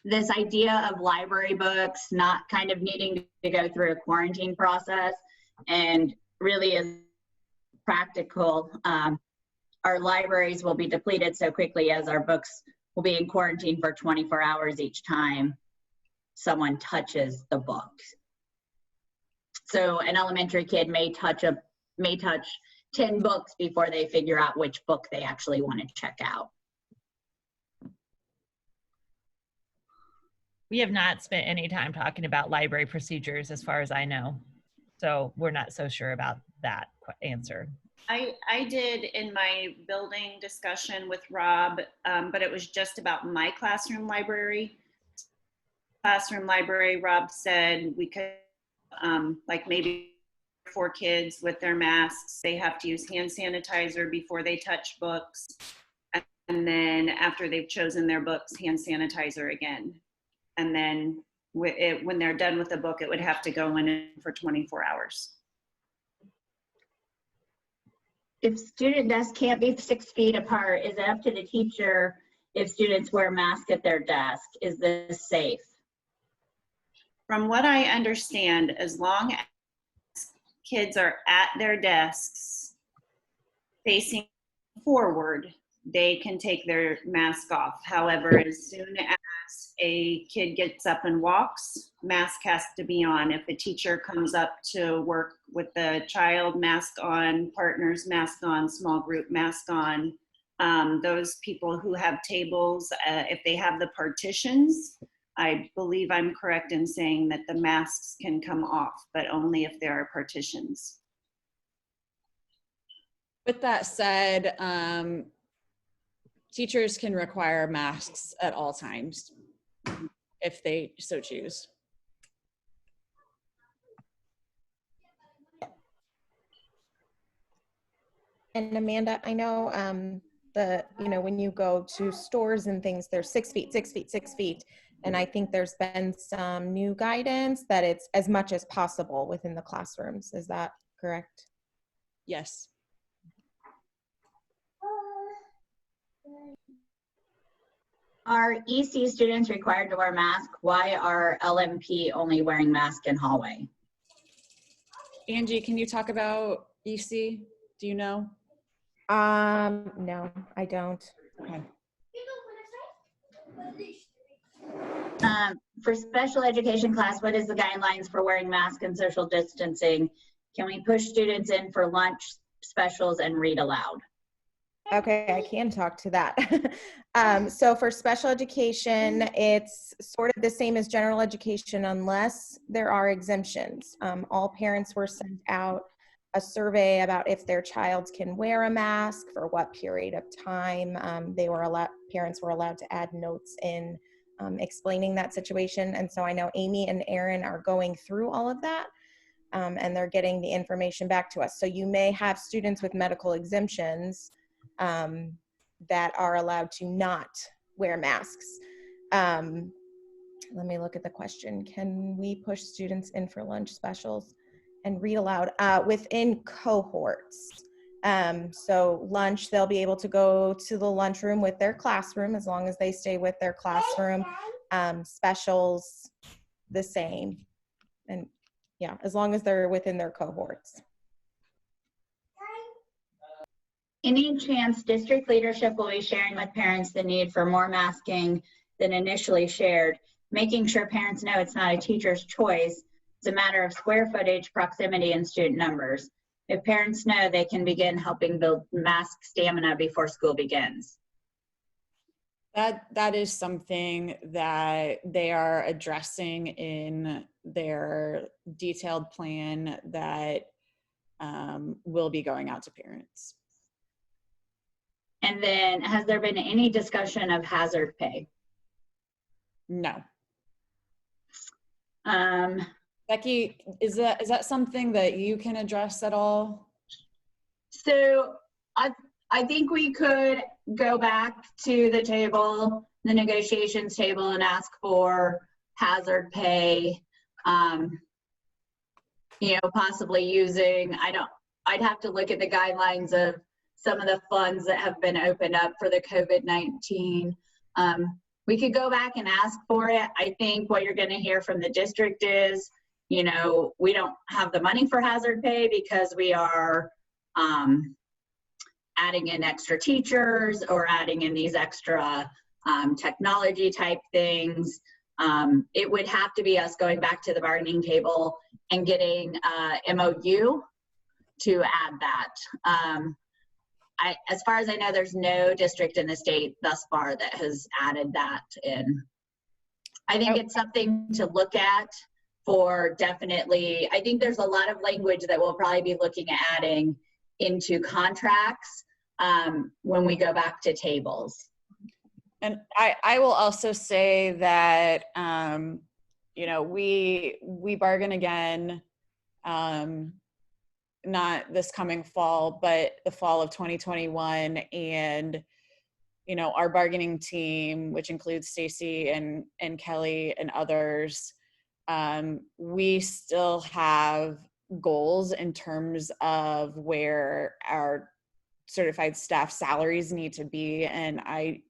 this idea of library books not kind of needing to go through a quarantine process, and really is practical. Our libraries will be depleted so quickly as our books will be in quarantine for 24 hours each time someone touches the book. So an elementary kid may touch 10 books before they figure out which book they actually want to check out. We have not spent any time talking about library procedures as far as I know. So we're not so sure about that answer. I did in my building discussion with Rob, but it was just about my classroom library. Rob said we could, like maybe 4 kids with their masks, they have to use hand sanitizer before they touch books. And then after they've chosen their books, hand sanitizer again. And then when they're done with the book, it would have to go in for 24 hours. If student desks can't be 6 feet apart, is it up to the teacher if students wear masks at their desk? Is this safe? From what I understand, as long as kids are at their desks facing forward, they can take their mask off. However, as soon as a kid gets up and walks, mask has to be on. If a teacher comes up to work with the child, mask on, partners, mask on, small group, mask on. Those people who have tables, if they have the partitions, I believe I'm correct in saying that the masks can come off, but only if there are partitions. With that said, teachers can require masks at all times if they so choose. And Amanda, I know when you go to stores and things, they're 6 feet, 6 feet, 6 feet. And I think there's been some new guidance that it's as much as possible within the classrooms. Is that correct? Yes. Are EC students required to wear masks? Why are LMP only wearing masks in hallway? Angie, can you talk about EC? Do you know? No, I don't. Okay. For special education class, what is the guidelines for wearing masks and social distancing? Can we push students in for lunch specials and read aloud? Okay, I can talk to that. So for special education, it's sort of the same as general education unless there are exemptions. All parents were sent out a survey about if their child can wear a mask, for what period of time. Parents were allowed to add notes in explaining that situation. And so I know Amy and Aaron are going through all of that, and they're getting the information back to us. So you may have students with medical exemptions that are allowed to not wear masks. Let me look at the question. Can we push students in for lunch specials and read aloud within cohorts? So lunch, they'll be able to go to the lunchroom with their classroom as long as they stay with their classroom. Specials, the same. And yeah, as long as they're within their cohorts. Any chance district leadership will be sharing with parents the need for more masking than initially shared, making sure parents know it's not a teacher's choice, it's a matter of square footage, proximity, and student numbers. If parents know, they can begin helping build mask stamina before school begins. That is something that they are addressing in their detailed plan that will be going out to parents. And then, has there been any discussion of hazard pay? No. Becky, is that something that you can address at all? So I think we could go back to the table, the negotiations table, and ask for hazard pay. Possibly using, I'd have to look at the guidelines of some of the funds that have been opened up for the COVID-19. We could go back and ask for it. I think what you're going to hear from the district is, we don't have the money for hazard pay because we are adding in extra teachers or adding in these extra technology type things. It would have to be us going back to the bargaining table and getting MOU to add that. As far as I know, there's no district in the state thus far that has added that in. I think it's something to look at for definitely. I think there's a lot of language that we'll probably be looking at adding into contracts when we go back to tables. And I will also say that, you know, we bargain again, not this coming fall, but the fall of 2021. And, you know, our bargaining team, which includes Stacy and Kelly and others, we still have goals in terms of where our certified staff salaries need to be. And I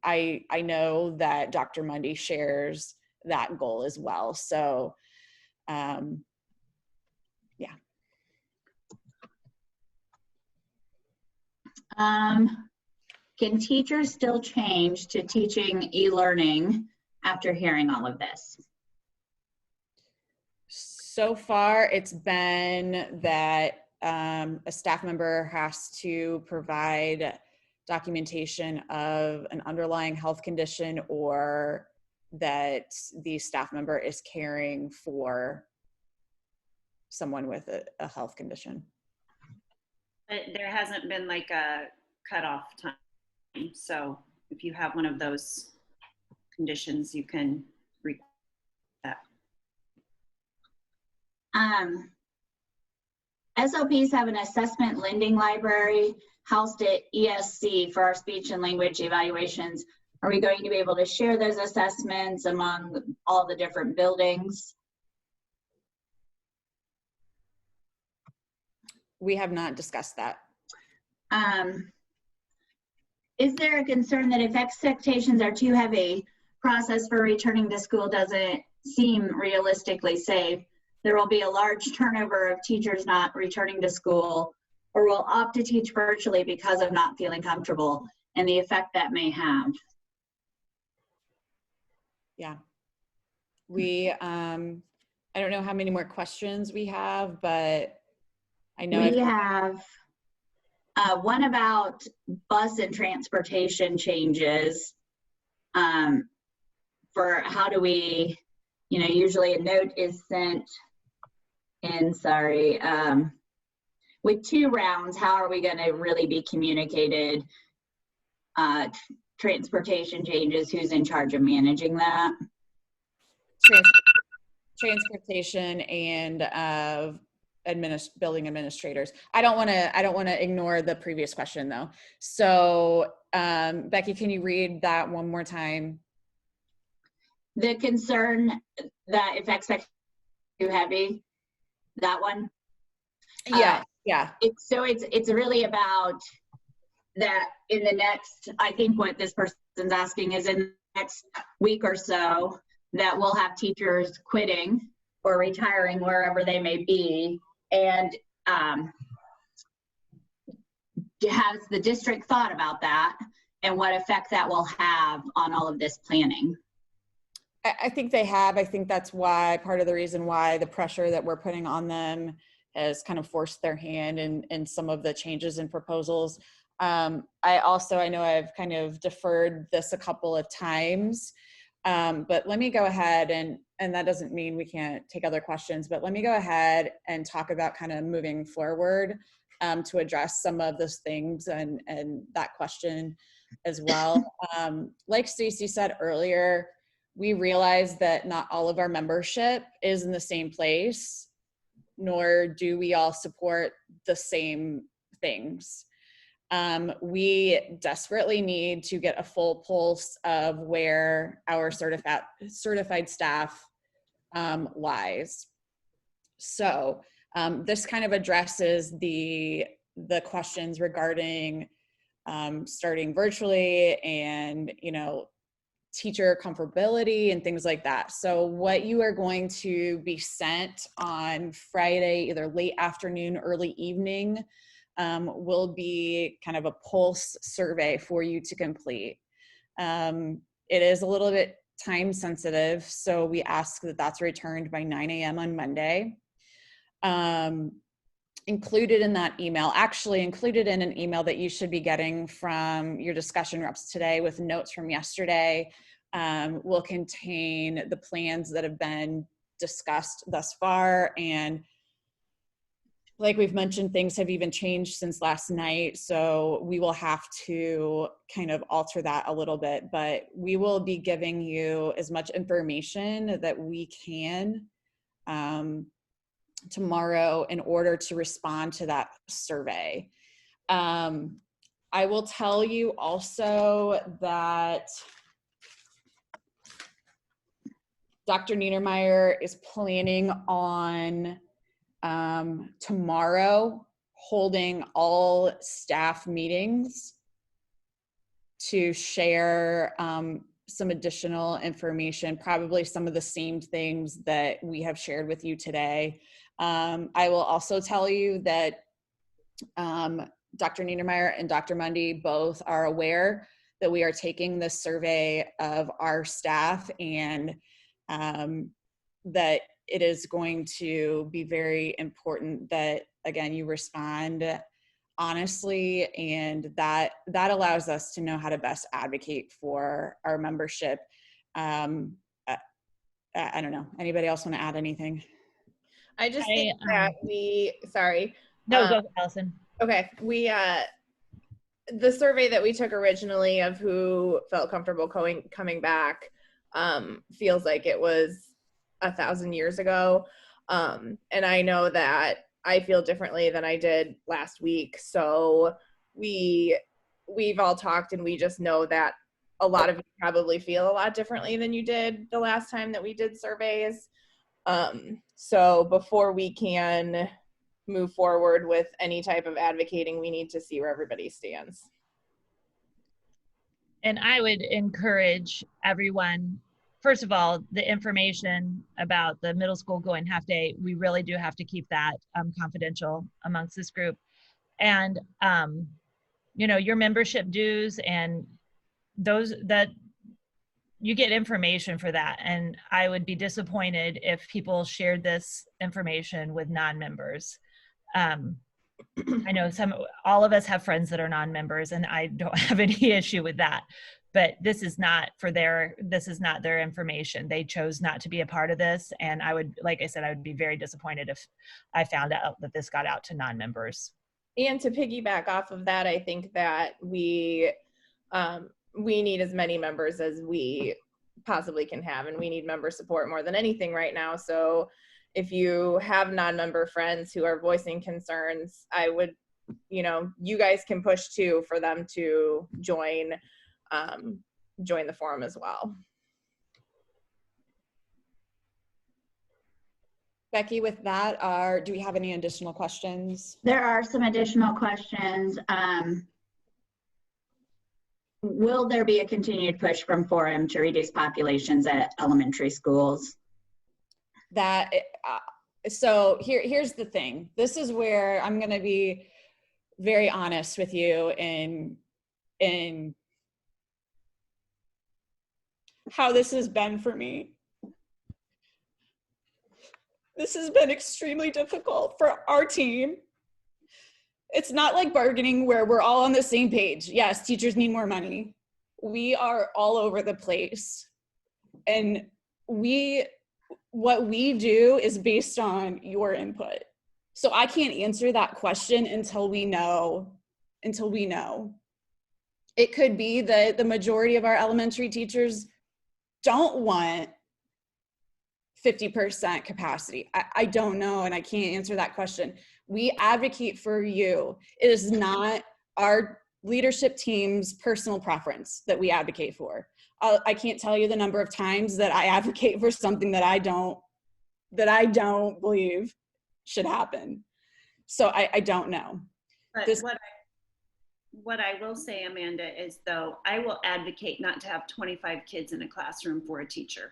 know that Dr. Mundy shares that goal as well. So, yeah. Can teachers still change to teaching e-learning after hearing all of this? So far, it's been that a staff member has to provide documentation of an underlying health condition or that the staff member is caring for someone with a health condition. But there hasn't been like a cutoff time. So if you have one of those conditions, you can request that. SLPs have an assessment lending library housed at ESC for our speech and language evaluations. Are we going to be able to share those assessments among all the different buildings? We have not discussed that. Is there a concern that if expectations are too heavy, process for returning to school doesn't seem realistically safe, there will be a large turnover of teachers not returning to school or will opt to teach virtually because of not feeling comfortable and the effect that may have? Yeah. We, I don't know how many more questions we have, but I know we have one about bus and transportation changes for how do we, you know, usually a note is sent in, with 2 rounds, how are we going to really be communicated transportation changes, who's in charge of managing that? Transportation and building administrators. I don't want to ignore the previous question though. So Becky, can you read that one more time? The concern that if expectations are too heavy, that one? Yeah, yeah. It's really about that in the next, I think what this person's asking is in the next week or so that we'll have teachers quitting or retiring wherever they may be. And has the district thought about that and what effect that will have on all of this planning? I think they have. I think that's why, part of the reason why the pressure that we're putting on them has kind of forced their hand in some of the changes and proposals. I know I've kind of deferred this a couple of times, but let me go ahead and that doesn't mean we can't take other questions, but let me go ahead and talk about kind of moving forward to address some of those things and that question as well. Like Stacy said earlier, we realize that not all of our membership is in the same place, nor do we all support the same things. We desperately need to get a full pulse of where our certified staff lies. So this kind of addresses the questions regarding starting virtually and, you know, teacher comfortability and things like that. So what you are going to be sent on Friday, either late afternoon, early evening, will be kind of a pulse survey for you to complete. It is a little bit time sensitive, so we ask that that's returned by 9 a.m. on Monday. Included in that email, actually included in an email that you should be getting from your discussion reps today with notes from yesterday, will contain the plans that have been discussed thus far. And like we've mentioned, things have even changed since last night, so we will have to kind of alter that a little bit, but we will be giving you as much information that we can tomorrow in order to respond to that survey. I will tell you also that Dr. Niedermeyer is planning on tomorrow holding all staff meetings to share some additional information, probably some of the same things that we have shared with you today. I will also tell you that Dr. Niedermeyer and Dr. Mundy both are aware that we are taking this survey of our staff, and that it is going to be very important that, again, you respond honestly, and that allows us to know how to best advocate for our membership. I don't know. Anybody else want to add anything? I just think that sorry. No, go, Allison. Okay, the survey that we took originally of who felt comfortable coming back feels like it was 1,000 years ago. And I know that I feel differently than I did last week. So we've all talked, and we just know that a lot of you probably feel a lot differently than you did the last time that we did surveys. So before we can move forward with any type of advocating, we need to see where everybody stands. And I would encourage everyone, first of all, the information about the middle school going half day, we really do have to keep that confidential amongst this group. And, you know, your membership dues and those that you get information for that. And I would be disappointed if people shared this information with non-members. I know all of us have friends that are non-members, and I don't have any issue with that, but this is not their information. They chose not to be a part of this. And I would, like I said, I would be very disappointed if I found out that this got out to non-members. And to piggyback off of that, I think that we need as many members as we possibly can have, and we need member support more than anything right now. So if you have non-member friends who are voicing concerns, I would, you guys can push too for them to join the forum as well. Becky, with that, do we have any additional questions? There are some additional questions. Will there be a continued push from 4M to reduce populations at elementary schools? So here's the thing. This is where I'm going to be very honest with you in how this has been for me. This has been extremely difficult for our team. It's not like bargaining where we're all on the same page. Yes, teachers need more money. We are all over the place. And what we do is based on your input. So I can't answer that question until we know. It could be that the majority of our elementary teachers don't want 50% capacity. I don't know, and I can't answer that question. We advocate for you. It is not our leadership team's personal preference that we advocate for. I can't tell you the number of times that I advocate for something that I don't believe should happen. So I don't know. But what I will say, Amanda, is though, I will advocate not to have 25 kids in a classroom for a teacher.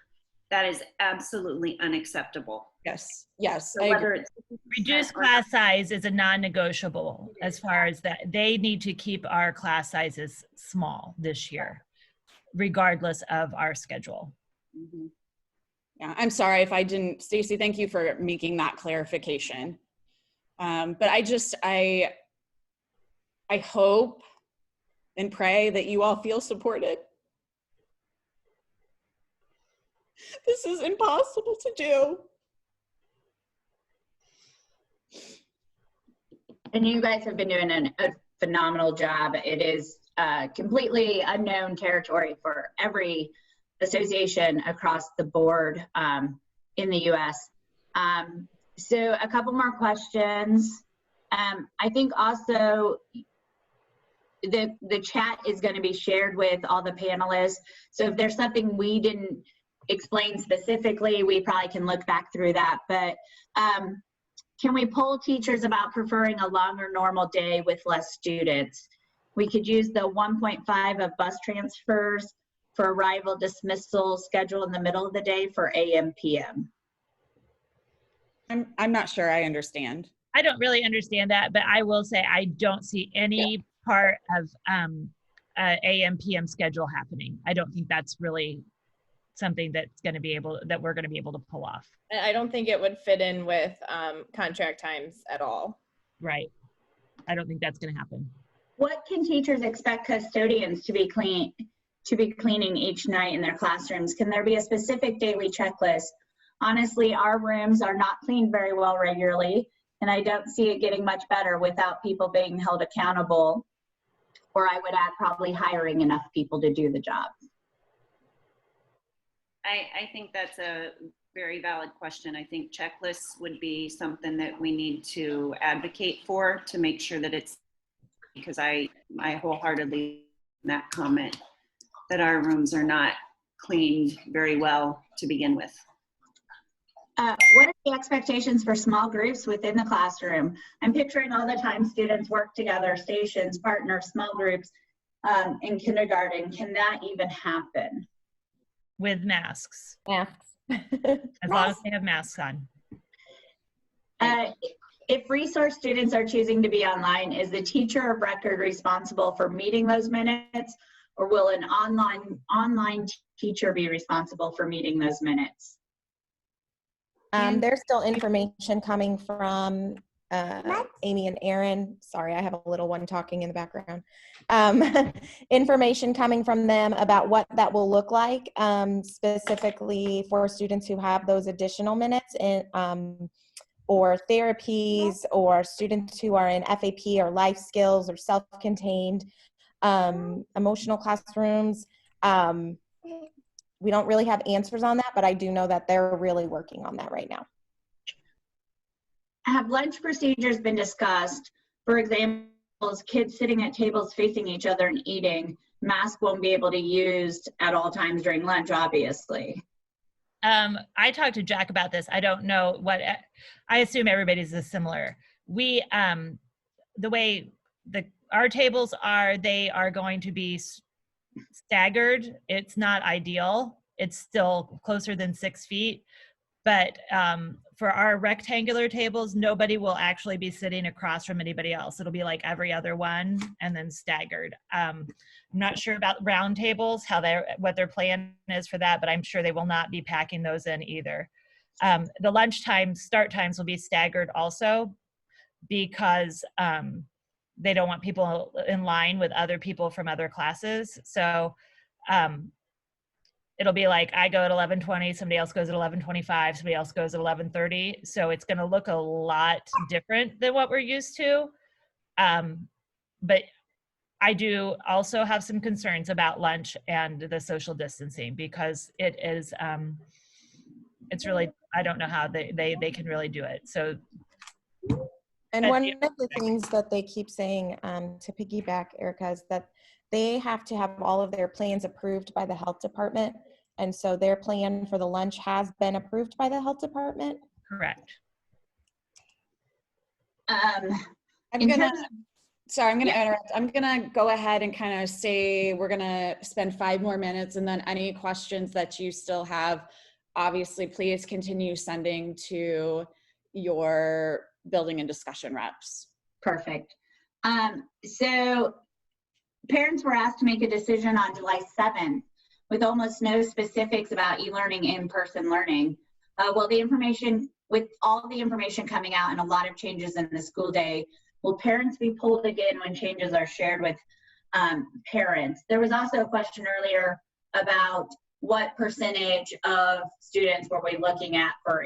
That is absolutely unacceptable. Yes. So whether it's reduced class size is a non-negotiable as far as that. They need to keep our class sizes small this year. regardless of our schedule. Mm-hmm. Yeah, I'm sorry if I didn't, Stacy, thank you for making that clarification. But I hope and pray that you all feel supported. This is impossible to do. And you guys have been doing a phenomenal job. It is completely unknown territory for every association across the board in the US. So a couple more questions. I think also the chat is going to be shared with all the panelists. So if there's something we didn't explain specifically, we probably can look back through that. But can we poll teachers about preferring a longer normal day with less students? We could use the 1.5 of bus transfers for arrival dismissal schedule in the middle of the day for AM, PM. I'm not sure I understand. I don't really understand that, but I will say I don't see any part of AM, PM schedule happening. I don't think that's really something that's going to be able, that we're going to be able to pull off. I don't think it would fit in with contract times at all. Right. I don't think that's going to happen. What can teachers expect custodians to be cleaning each night in their classrooms? Can there be a specific daily checklist? Honestly, our rooms are not cleaned very well regularly, and I don't see it getting much better without people being held accountable, or I would add probably hiring enough people to do the job. I think that's a very valid question. I think checklists would be something that we need to advocate for to make sure that it's, because I wholeheartedly that comment that our rooms are not cleaned very well to begin with. What are the expectations for small groups within the classroom? I'm picturing all the time students work together, stations, partners, small groups in kindergarten. Can that even happen? With masks. Masks. As long as they have masks on. If resource students are choosing to be online, is the teacher of record responsible for meeting those minutes, or will an online teacher be responsible for meeting those minutes? There's still information coming from Amy and Aaron. Sorry, I have a little one talking in the background. Information coming from them about what that will look like, specifically for students who have those additional minutes in, or therapies, or students who are in FAP or life skills or self-contained emotional classrooms. We don't really have answers on that, but I do know that they're really working on that right now. Have lunch procedures been discussed? For example, kids sitting at tables facing each other and eating, mask won't be able to be used at all times during lunch, obviously. I talked to Jack about this. I don't know what, I assume everybody's is similar. We, the way our tables are, they are going to be staggered. It's not ideal. It's still closer than 6 feet. But for our rectangular tables, nobody will actually be sitting across from anybody else. It'll be like every other one and then staggered. I'm not sure about round tables, what their plan is for that, but I'm sure they will not be packing those in either. The lunchtime start times will be staggered also, because they don't want people in line with other people from other classes. So it'll be like I go at 11:20, somebody else goes at 11:25, somebody else goes at 11:30. So it's going to look a lot different than what we're used to. But I do also have some concerns about lunch and the social distancing, because it is, it's really, I don't know how they can really do it. So. And one of the things that they keep saying, to piggyback, Erica, is that they have to have all of their plans approved by the health department. And so their plan for the lunch has been approved by the health department. Correct. I'm gonna interrupt. I'm gonna go ahead and kind of say we're gonna spend 5 more minutes, and then any questions that you still have, obviously, please continue sending to your building and discussion reps. Perfect. So parents were asked to make a decision on July 7th. with almost no specifics about e-learning, in-person learning. Well, with all the information coming out and a lot of changes in the school day, will parents be pulled again when changes are shared with parents? There was also a question earlier about what percentage of students were we looking at for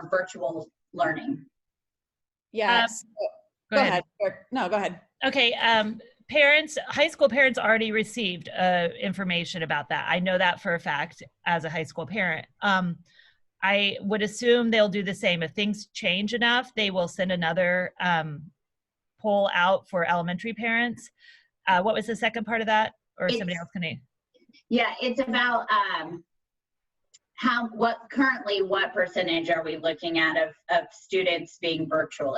virtual learning? Yes. Go ahead. No, go ahead. Okay. Parents, high school parents already received information about that. I know that for a fact as a high school parent. I would assume they'll do the same. If things change enough, they will send another poll out for elementary parents. What was the second part of that? Or somebody else can? Yeah, it's about what percentage are we looking at of students being virtual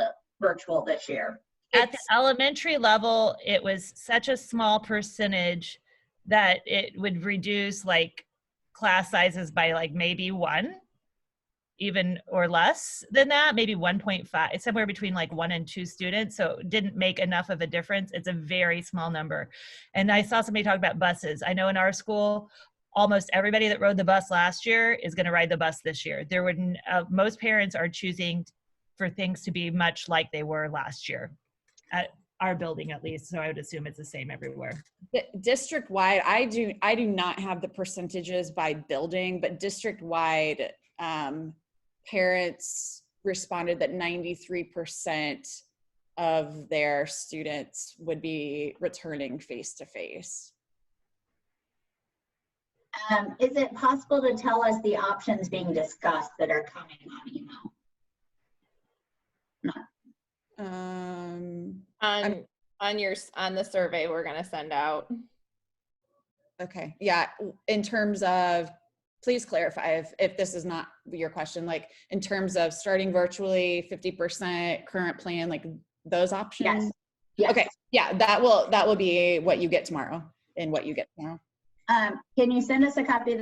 this year? At the elementary level, it was such a small percentage that it would reduce like class sizes by like maybe 1, even or less than that, maybe 1.5. It's somewhere between like 1 and 2 students. So it didn't make enough of a difference. It's a very small number. And I saw somebody talk about buses. I know in our school, almost everybody that rode the bus last year is going to ride the bus this year. There would most parents are choosing for things to be much like they were last year at our building, at least. So I would assume it's the same everywhere. District-wide, I do not have the percentages by building, but district-wide, parents responded that 93% of their students would be returning face-to-face. Is it possible to tell us the options being discussed that are coming on email? On the survey we're going to send out. Okay. Yeah. In terms of, please clarify if this is not your question, like in terms of starting virtually, 50% current plan, like those options. Yes. Yes. Okay. Yeah. That will be what you get tomorrow and what you get tomorrow. Can you send us a copy of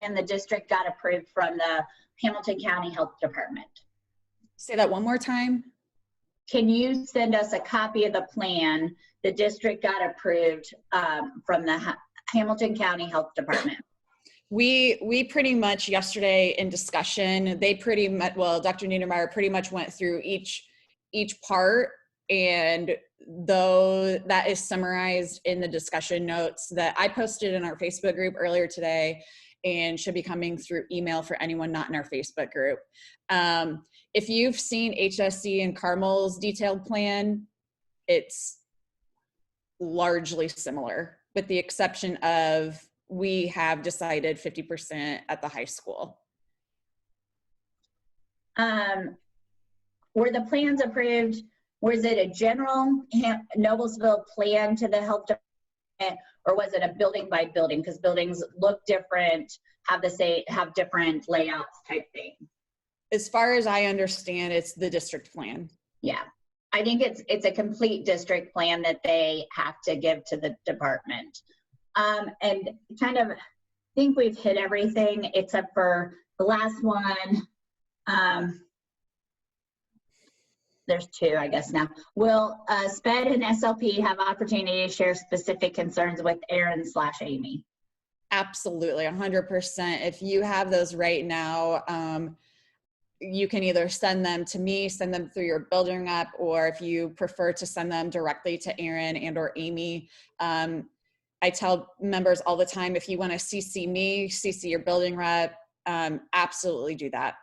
and the district got approved from the Hamilton County Health Department? Say that one more time. Can you send us a copy of the plan the district got approved from the Hamilton County Health Department? We pretty much yesterday in discussion, they pretty much, well, Dr. Niedermeyer pretty much went through each part, and though that is summarized in the discussion notes that I posted in our Facebook group earlier today and should be coming through email for anyone not in our Facebook group. If you've seen HSC and Carmel's detailed plan, it's largely similar, with the exception of we have decided 50% at the high school. Were the plans approved? Was it a general Noblesville plan to the health department, or was it a building by building? Because buildings look different, have different layouts type thing. As far as I understand, it's the district plan. Yeah, I think it's a complete district plan that they have to give to the department. And kind of think we've hit everything except for the last one. There's 2, I guess now. Will SPED and SLP have opportunity to share specific concerns with Aaron/Amy? Absolutely, 100%. If you have those right now, you can either send them to me, send them through your building rep, or if you prefer to send them directly to Aaron and or Amy. I tell members all the time, if you want to CC me, CC your building rep, absolutely do that.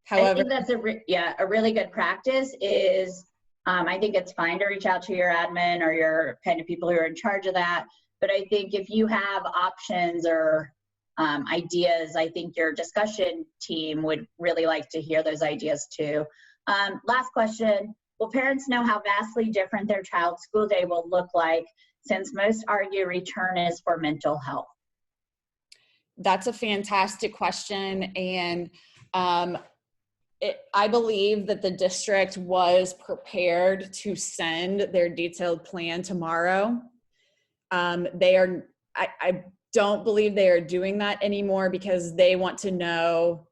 However, I think that's a really good practice is, I think it's fine to reach out to your admin or your kind of people who are in charge of that. But I think if you have options or ideas, I think your discussion team would really like to hear those ideas too. Last question, will parents know how vastly different their child's school day will look like, since most argue return is for mental health? That's a fantastic question. And I believe that the district was prepared to send their detailed plan tomorrow. I don't believe they are doing that anymore because they want to know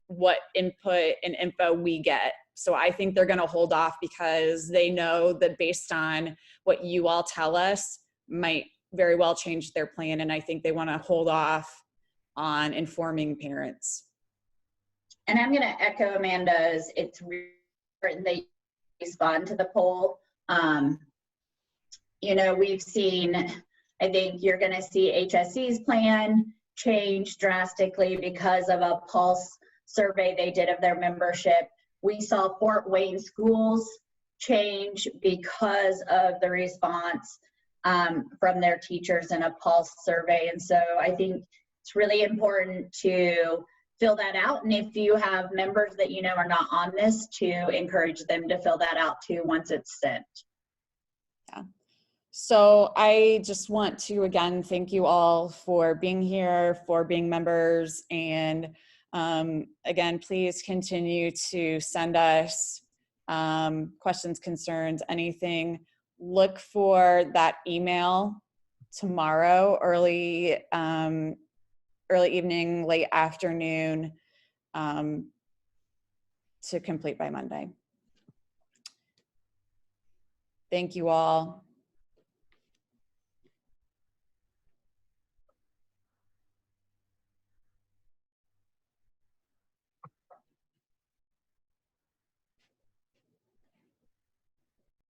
what input and info we get. So I think they're going to hold off because they know that based on what you all tell us might very well change their plan, and I think they want to hold off on informing parents. And I'm going to echo Amanda's, it's really important they respond to the poll. You know, we've seen, I think you're going to see HSC's plan change drastically because of a pulse survey they did of their membership. We saw Fort Wayne schools change because of the response from their teachers in a pulse survey. And so I think it's really important to fill that out. And if you have members that you know are not on this, to encourage them to fill that out too once it's sent. Yeah. So I just want to again thank you all for being here, for being members, and again, please continue to send us questions, concerns, anything. Look for that email tomorrow, early evening, late afternoon, to complete by Monday. Thank you all.